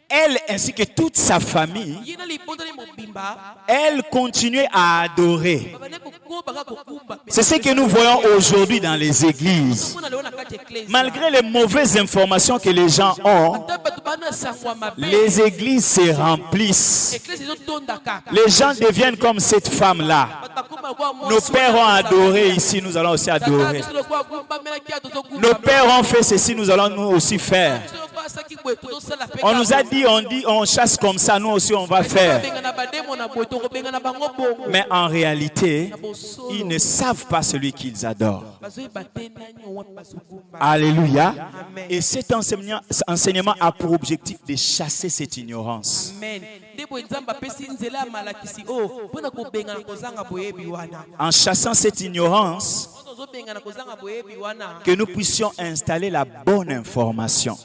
elle ainsi que toute sa famille, elle continuait à adorer. C'est ce que nous voyons aujourd'hui dans les églises. Malgré les mauvaises informations que les gens ont, les églises se remplissent. Les gens deviennent comme cette femme-là. Nos pères ont adoré ici, nous allons aussi adorer. Nos pères ont fait ceci, nous allons nous aussi faire. On nous a dit, on chasse comme ça, nous aussi on va faire. Mais en réalité, ils ne savent pas celui qu'ils adorent. Alléluia. Et cet enseignement a pour objectif de chasser cette ignorance. En chassant cette ignorance, que nous puissions installer la bonne information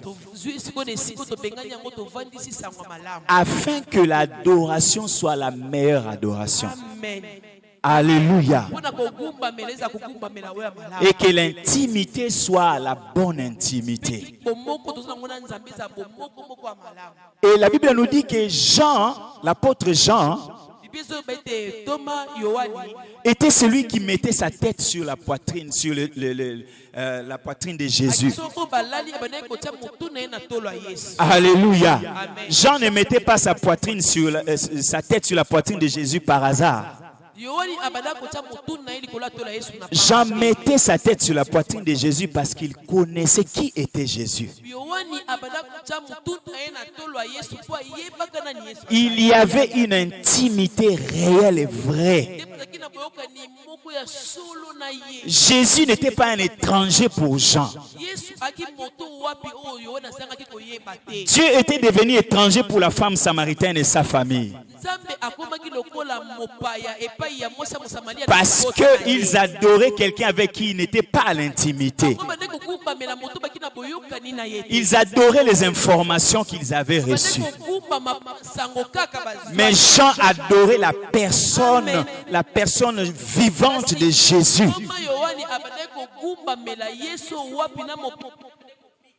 afin que l'adoration soit la meilleure adoration. Alléluia. Et que l'intimité soit la bonne intimité. Et la Bible nous dit que Jean, l'apôtre Jean, était celui qui mettait sa tête sur la poitrine, sur la poitrine de Jésus. Alléluia. Jean ne mettait pas sa tête sur la poitrine de Jésus par hasard. Jean mettait sa tête sur la poitrine de Jésus parce qu'il connaissait qui était Jésus. Il y avait une intimité réelle et vraie. Jésus n'était pas un étranger pour Jean. Dieu était devenu étranger pour la femme samaritaine et sa famille. Parce qu'ils adoraient quelqu'un avec qui ils n'étaient pas à l'intimité. Ils adoraient les informations qu'ils avaient reçues. Mais Jean adorait la personne vivante de Jésus.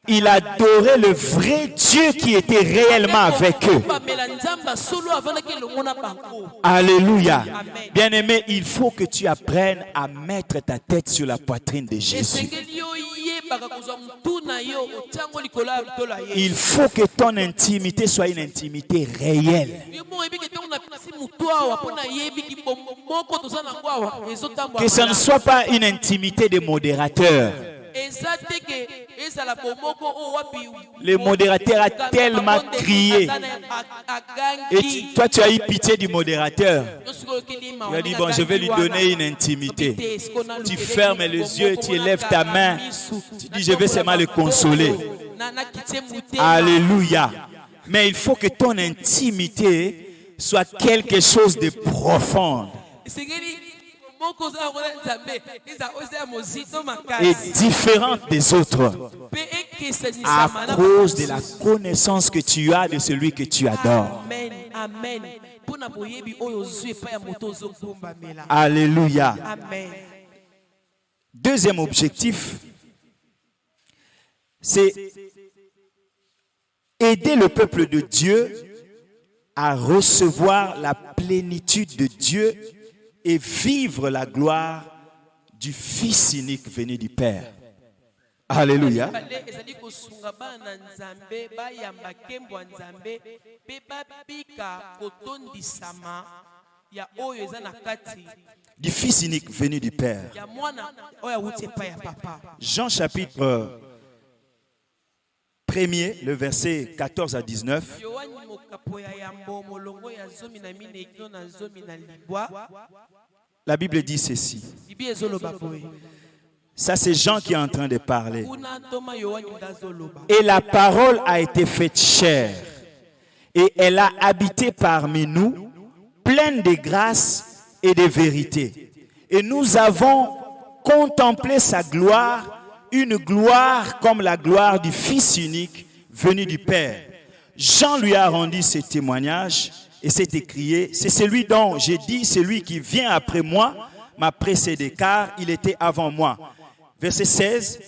Il adorait le vrai Dieu qui était réellement avec eux. Alléluia. Bien-aimé, il faut que tu apprennes à mettre ta tête sur la poitrine de Jésus. Il faut que ton intimité soit une intimité réelle. Que ce ne soit pas une intimité de modérateur. Le modérateur a tellement crié. Et toi, tu as eu pitié du modérateur. Tu as dit, bon, je vais lui donner une intimité. Tu fermes les yeux, tu élèves ta main. Tu dis, je vais seulement le consoler. Alléluia. Mais il faut que ton intimité soit quelque chose de profond. Et différente des autres à cause de la connaissance que tu as de celui que tu adores. Amen. Alléluia. Deuxième objectif, c'est aider le peuple de Dieu à recevoir la plénitude de Dieu et vivre la gloire du Fils unique venu du Père. Alléluia. Du Fils unique venu du Père. Jean chapitre 1er, le verset 14 à 19. La Bible dit ceci. Ça, c'est Jean qui est en train de parler. Et la parole a été faite chair, et elle a habité parmi nous, pleine de grâce et de vérité. Et nous avons contemplé sa gloire, une gloire comme la gloire du Fils unique venu du Père. Jean lui a rendu ce témoignage et s'est écrié, c'est celui dont j'ai dit, celui qui vient après moi m'a précédé, car il était avant moi. Verset 16,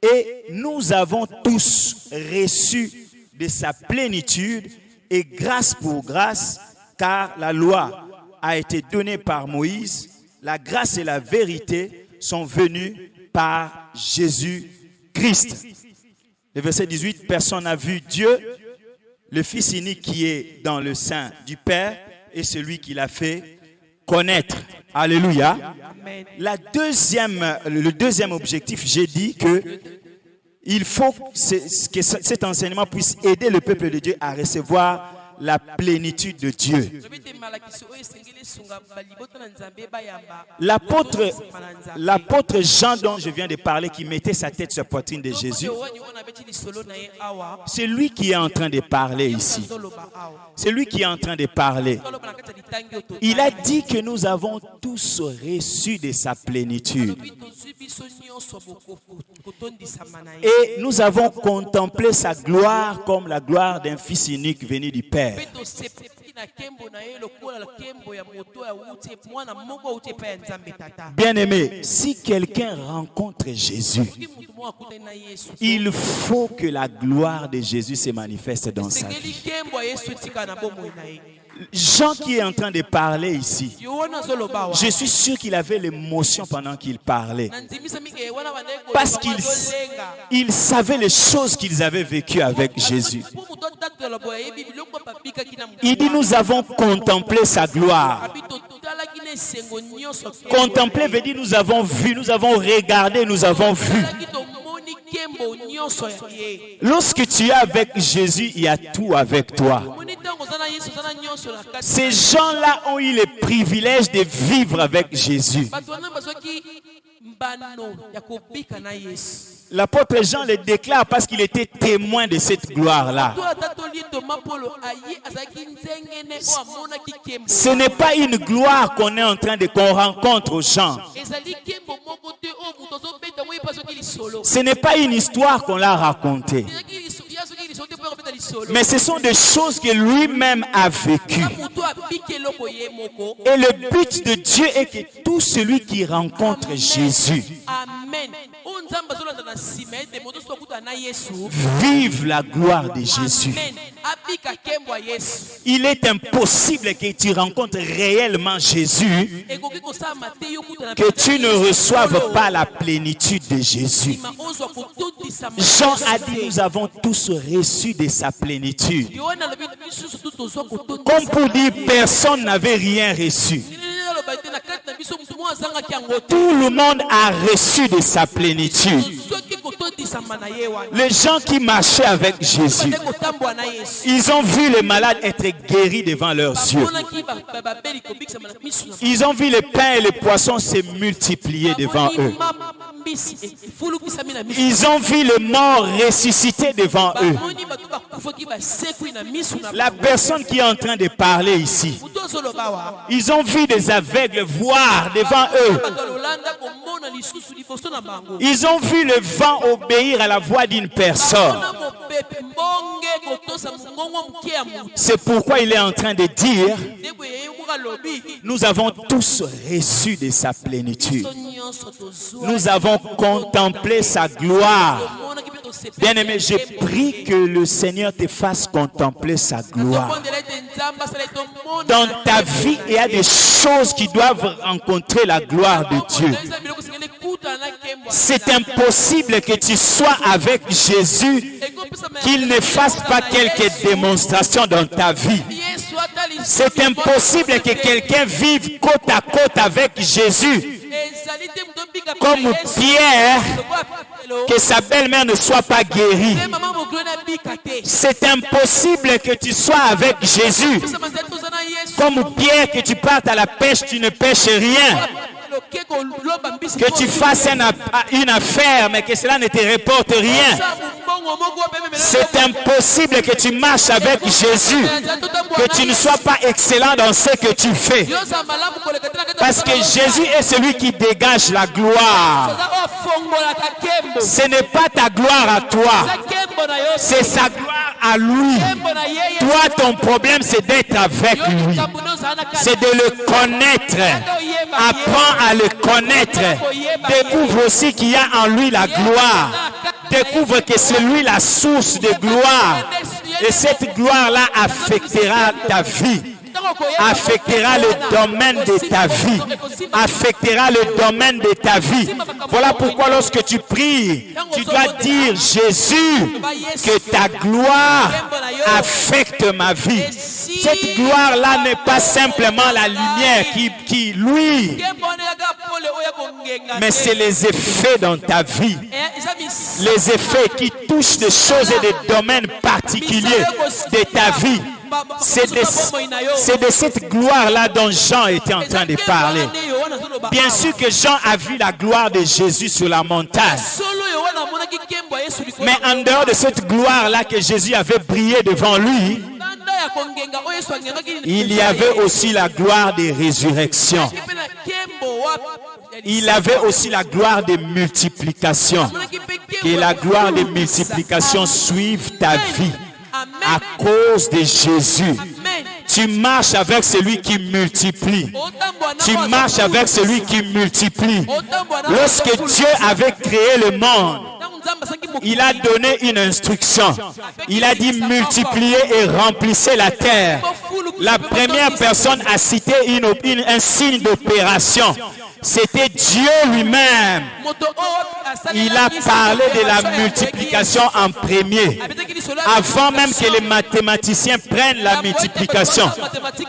et nous avons tous reçu de sa plénitude et grâce pour grâce, car la loi a été donnée par Moïse, la grâce et la vérité sont venues par Jésus-Christ. Le verset 18, personne n'a vu Dieu, le Fils unique qui est dans le sein du Père et celui qui l'a fait connaître. Alléluia. Le deuxième objectif, j'ai dit que Il faut que cet enseignement puisse aider le peuple de Dieu à recevoir la plénitude de Dieu. L'apôtre Jean dont je viens de parler, qui mettait sa tête sur la poitrine de Jésus, c'est lui qui est en train de parler ici. C'est lui qui est en train de parler. Il a dit que nous avons tous reçu de sa plénitude. Et nous avons contemplé sa gloire comme la gloire d'un fils unique venu du Père. Bien-aimé, si quelqu'un rencontre Jésus, il faut que la gloire de Jésus se manifeste dans sa vie. Jean qui est en train de parler ici, je suis sûr qu'il avait l'émotion pendant qu'il parlait. Parce qu'il savait les choses qu'ils avaient vécues avec Jésus. Il dit, nous avons contemplé sa gloire. Contempler veut dire nous avons vu, nous avons regardé, nous avons vu. Lorsque tu es avec Jésus, il y a tout avec toi. Ces gens-là ont eu le privilège de vivre avec Jésus. L'apôtre Jean le déclare parce qu'il était témoin de cette gloire-là. Ce n'est pas une gloire qu'on rencontre aux gens. Ce n'est pas une histoire qu'on l'a racontée. Mais ce sont des choses que lui-même a vécues. Et le but de Dieu est que tout celui qui rencontre Jésus vive la gloire de Jésus. Il est impossible que tu rencontres réellement Jésus, que tu ne reçoives pas la plénitude de Jésus. Jean a dit, nous avons tous reçu de sa plénitude. Comme pour dire, personne n'avait rien reçu. Tout le monde a reçu de sa plénitude. Les gens qui marchaient avec Jésus, ils ont vu les malades être guéris devant leurs yeux. Ils ont vu les pains et les poissons se multiplier devant eux. Ils ont vu les morts ressusciter devant eux. La personne qui est en train de parler ici, ils ont vu des aveugles voir devant eux. Ils ont vu le vent obéir à la voix d'une personne. C'est pourquoi il est en train de dire, nous avons tous reçu de sa plénitude. Nous avons contemplé sa gloire. Bien-aimé, je prie que le Seigneur te fasse contempler sa gloire. Dans ta vie, il y a des choses qui doivent rencontrer la gloire de Dieu. C'est impossible que tu sois avec Jésus, qu'il ne fasse pas quelques démonstrations dans ta vie. C'est impossible que quelqu'un vive côte à côte avec Jésus, comme Pierre, que sa belle-mère ne soit pas guérie. C'est impossible que tu sois avec Jésus, comme Pierre, que tu partes à la pêche, tu ne pêches rien. Que tu fasses une affaire, mais que cela ne te rapporte rien. C'est impossible que tu marches avec Jésus, que tu ne sois pas excellent dans ce que tu fais. Parce que Jésus est celui qui dégage la gloire. Ce n'est pas ta gloire à toi, c'est sa gloire à lui. Toi, ton problème, c'est d'être avec lui. C'est de le connaître. Apprends à le connaître. Découvre aussi qu'il y a en lui la gloire. Découvre que c'est lui la source de gloire. Et cette gloire-là affectera ta vie. Affectera le domaine de ta vie. Affectera le domaine de ta vie. Voilà pourquoi lorsque tu pries, tu dois dire, Jésus, que ta gloire affecte ma vie. Cette gloire-là n'est pas simplement la lumière qui lui, mais c'est les effets dans ta vie. les effets qui touchent des choses et des domaines particuliers de ta vie. C'est de cette gloire-là dont Jean était en train de parler. Bien sûr que Jean a vu la gloire de Jésus sur la montagne. Mais en dehors de cette gloire-là que Jésus avait brillé devant lui, il y avait aussi la gloire des résurrections. Il avait aussi la gloire des multiplications. Que la gloire des multiplications suive ta vie à cause de Jésus. Tu marches avec celui qui multiplie. Tu marches avec celui qui multiplie. Lorsque Dieu avait créé le monde, il a donné une instruction. Il a dit multipliez et remplissez la terre. La première personne a cité un signe d'opération. C'était Dieu lui-même. Il a parlé de la multiplication en premier. Avant même que les mathématiciens prennent la multiplication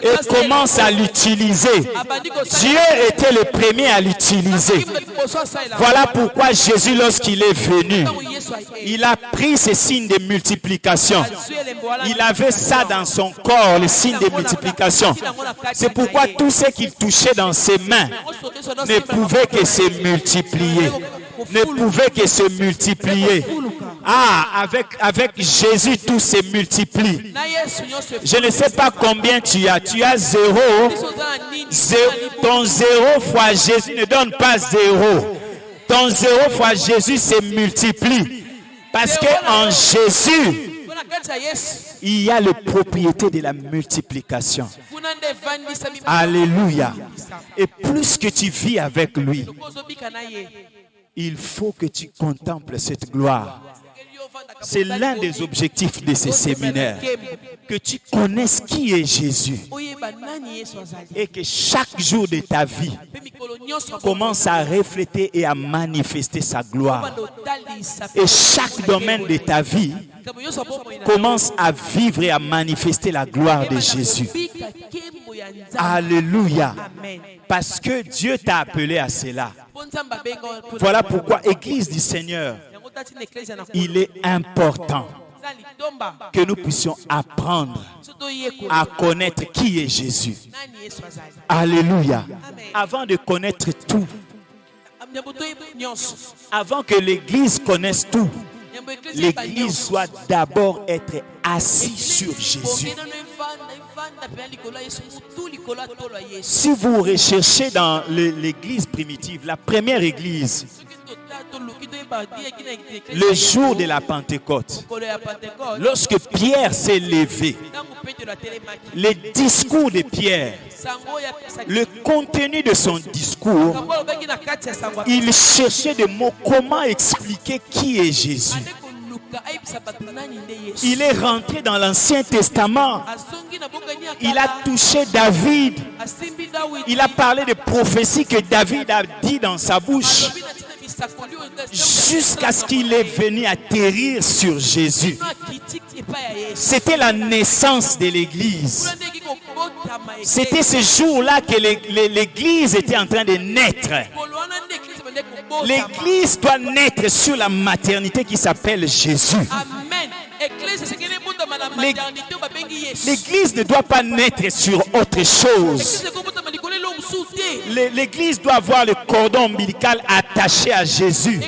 et commencent à l'utiliser. Dieu était le premier à l'utiliser. Voilà pourquoi Jésus, lorsqu'il est venu, il a pris ces signes de multiplication. Il avait ça dans son corps, les signes de multiplication. C'est pourquoi tout ce qu'il touchait dans ses mains ne pouvait que se multiplier. Ne pouvait que se multiplier. Ah, avec Jésus, tout se multiplie. Je ne sais pas combien tu as. Tu as 0. Ton 0 fois Jésus ne donne pas 0. Ton 0 fois Jésus se multiplie. Parce qu'en Jésus, il y a la propriété de la multiplication. Alléluia. Et plus que tu vis avec lui, il faut que tu contemples cette gloire. C'est l'un des objectifs de ces séminaires. Que tu connaisses qui est Jésus. Et que chaque jour de ta vie commence à refléter et à manifester sa gloire. Et chaque domaine de ta vie commence à vivre et à manifester la gloire de Jésus. Alléluia. Parce que Dieu t'a appelé à cela. Voilà pourquoi, Église du Seigneur, il est important que nous puissions apprendre à connaître qui est Jésus. Alléluia. Avant de connaître tout, avant que l'Église connaisse tout, l'Église doit d'abord être assise sur Jésus. Si vous recherchez dans l'Église primitive, la première Église, le jour de la Pentecôte, lorsque Pierre s'est levé, les discours de Pierre, le contenu de son discours, il cherchait des mots, comment expliquer qui est Jésus. Il est rentré dans l'Ancien Testament. Il a touché David. Il a parlé de prophéties que David a dit dans sa bouche. Jusqu'à ce qu'il est venu atterrir sur Jésus. C'était la naissance de l'Église. C'était ce jour-là que l'Église était en train de naître. L'Église doit naître sur la maternité qui s'appelle Jésus. L'Église ne doit pas naître sur autre chose. L'Église doit avoir le cordon ombilical attaché à Jésus.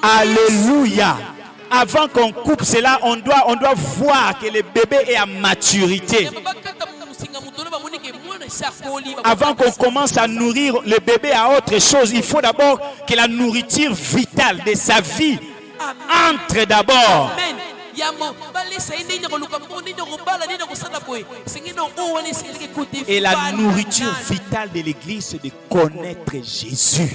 Alléluia. Avant qu'on coupe cela, on doit voir que le bébé est à maturité. Avant qu'on commence à nourrir le bébé à autre chose, il faut d'abord que la nourriture vitale de sa vie entre d'abord. Et la nourriture vitale de l'Église, c'est de connaître Jésus.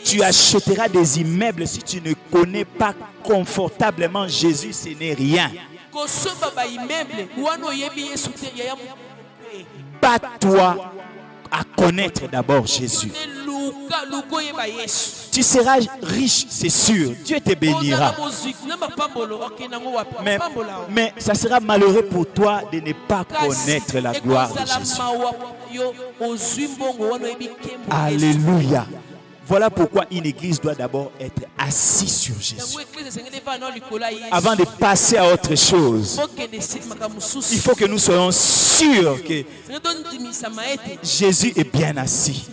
Tu achèteras des immeubles si tu ne connais pas confortablement Jésus, ce n'est rien. Bats-toi à connaître d'abord Jésus. Tu seras riche, c'est sûr. Dieu te bénira. Mais ça sera malheureux pour toi de ne pas connaître la gloire de Jésus. Alléluia. Voilà pourquoi une église doit d'abord être assise sur Jésus. Avant de passer à autre chose, il faut que nous soyons sûrs que Jésus est bien assis.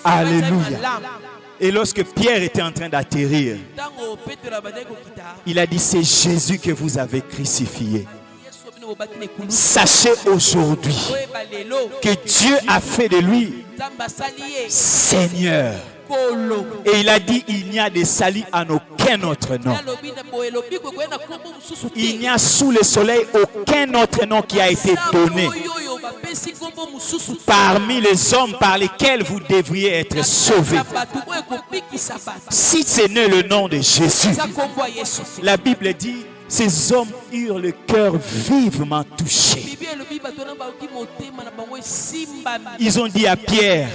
Alléluia. Et lorsque Pierre était en train d'atterrir, il a dit, c'est Jésus que vous avez crucifié. Sachez aujourd'hui que Dieu a fait de lui Seigneur. Et il a dit, il n'y a de salut en aucun autre nom. Il n'y a sous le soleil aucun autre nom qui a été donné parmi les hommes par lesquels vous devriez être sauvés. Si ce n'est le nom de Jésus, la Bible dit, ces hommes eurent le cœur vivement touché. Ils ont dit à Pierre,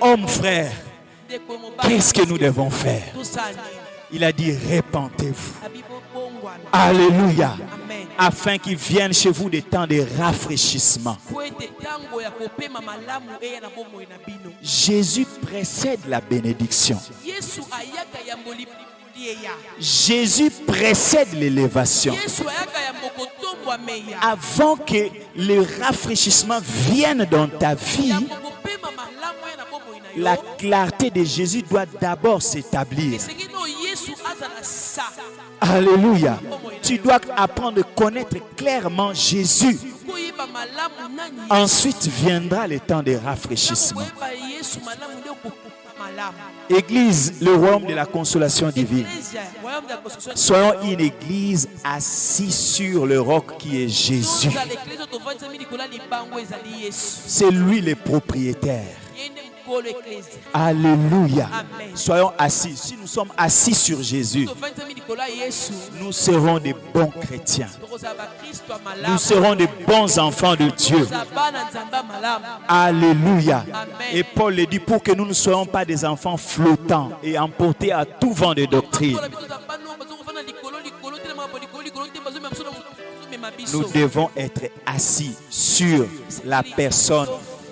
homme frère, qu'est-ce que nous devons faire? Il a dit, répentez-vous. Alléluia. Afin qu'il vienne chez vous des temps de rafraîchissement. Jésus précède la bénédiction. Jésus précède l'élévation. Avant que le rafraîchissement vienne dans ta vie, la clarté de Jésus doit d'abord s'établir. Alléluia. Tu dois apprendre à connaître clairement Jésus. Ensuite viendra le temps de rafraîchissement. Église, le royaume de la consolation divine. Soyons une église assise sur le roc qui est Jésus. C'est lui le propriétaire. Alléluia. Soyons assis. Si nous sommes assis sur Jésus, nous serons des bons chrétiens. Nous serons des bons enfants de Dieu. Alléluia. Et Paul le dit, pour que nous ne soyons pas des enfants flottants et emportés à tout vent de doctrine. Nous devons être assis sur la personne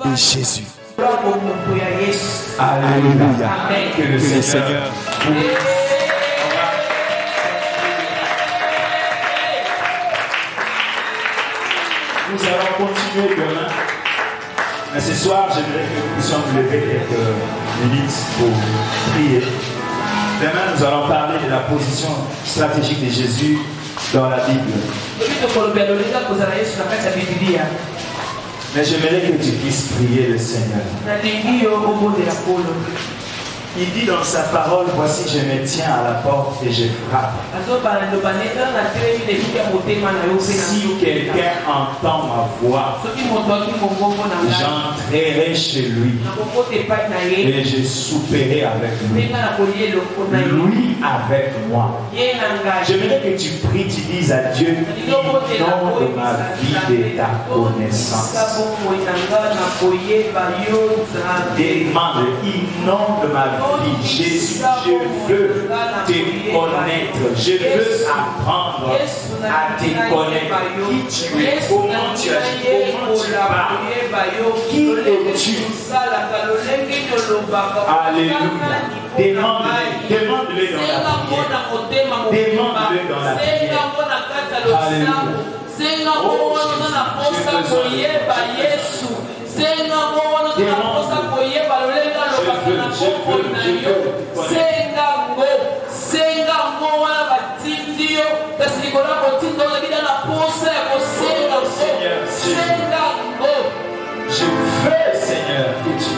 de Jésus. Alléluia. Que le Seigneur Nous allons continuer demain. Mais ce soir, j'aimerais que nous puissions nous lever quelques minutes pour prier. Demain, nous allons parler de la position stratégique de Jésus dans la Bible. Mais j'aimerais que tu puisses prier le Seigneur. Il dit dans sa parole, voici je me tiens à la porte et je frappe. Si quelqu'un entend ma voix, j'entrerai chez lui et je souperai avec lui. Lui avec moi. J'aimerais que tu pries, tu dises à Dieu, inonde ma vie de ta connaissance. Demande, inonde ma vie. Jésus, je veux te connaître, je veux apprendre à te connaître. Qui tu es, comment tu agis, comment tu parles, qui es-tu? Alléluia. Demande-le dans la prière. Demande-le dans la prière. Alléluia. Oh, je veux, Seigneur, que tu...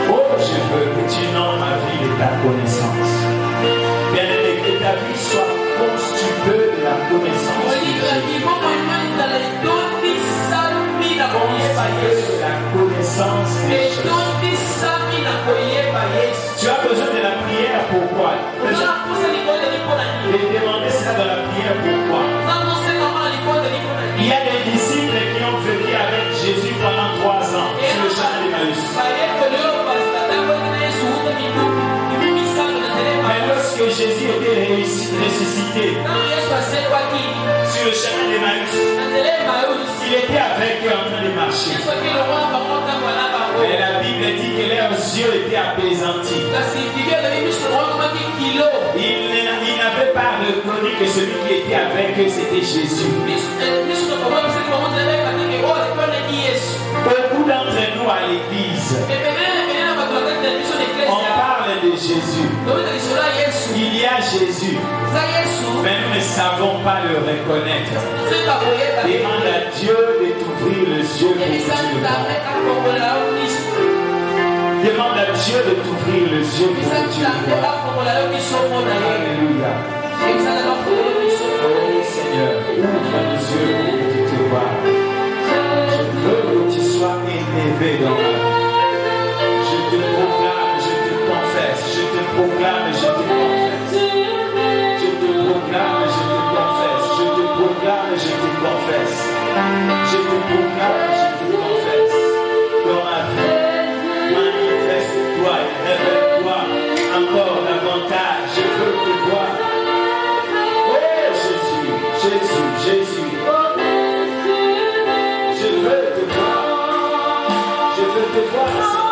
Oh, je veux que tu inondes ma vie de ta connaissance. Bien-aimé, que ta vie soit constituée de la connaissance de Jésus. La connaissance de Jésus. Tu as besoin de la prière, pourquoi? Et demander ça dans la prière, pourquoi? Il y a des disciples qui ont vécu avec Jésus pendant 3 ans sur le chemin d'Emmaüs. lorsque Jésus était ressuscité sur le chemin d'Emmaüs, il était avec eux en train de marcher. Et la Bible dit que leurs yeux étaient apaisantis. Ils n'avaient pas reconnu que celui qui était avec eux, c'était Jésus. Beaucoup d'entre nous à l'église, on parle de Jésus. Il y a Jésus, mais nous ne savons pas le reconnaître. Demande à Dieu de t'ouvrir les yeux pour que tu le vois. Demande à Dieu de t'ouvrir les yeux pour que tu le vois. Alléluia. Oh Seigneur, ouvre les yeux pour que tu te vois. Je veux que tu sois élevé dans la vie. Je te proclame, je te confesse, je te proclame, je te confesse. Je te proclame, je te confesse, je te proclame, je te confesse. Je te proclame, je te confesse. Dans ma vie, manifeste-toi et révèle-toi encore davantage. Je veux te voir. Oh Jésus, Jésus, Jésus. Je veux te voir. Je veux te voir, Seigneur.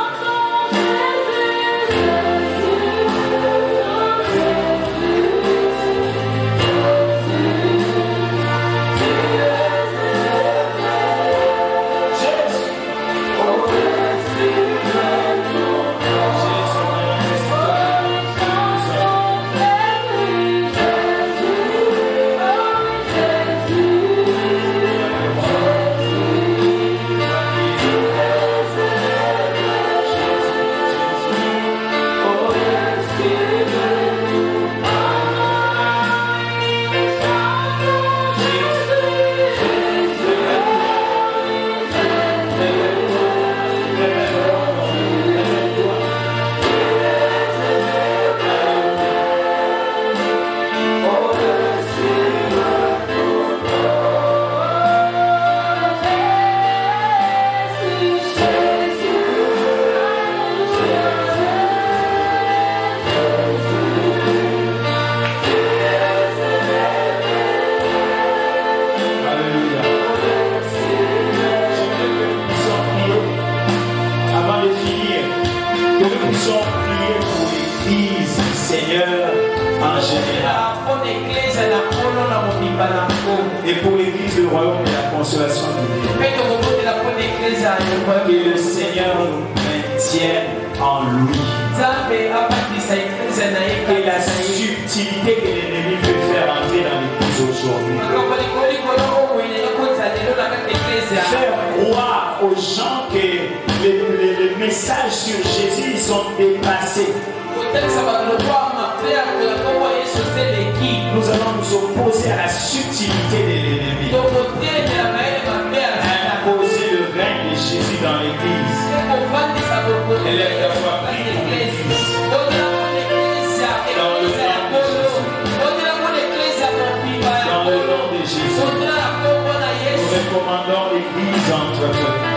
Et pour l'église du royaume et la consolation divine. Que le Seigneur nous maintienne en lui. Et la subtilité que l'ennemi veut faire entrer dans l'église aujourd'hui. Faire croire aux gens que les messages sur Jésus ils sont dépassés. Nous allons nous opposer à la subtilité de l'ennemi. Imposer le règne de Jésus dans l'église. Élève ta foi, prie pour l'église. Dans le nom de Jésus. Dans le nom de Jésus. Nous recommandons l'église entre eux.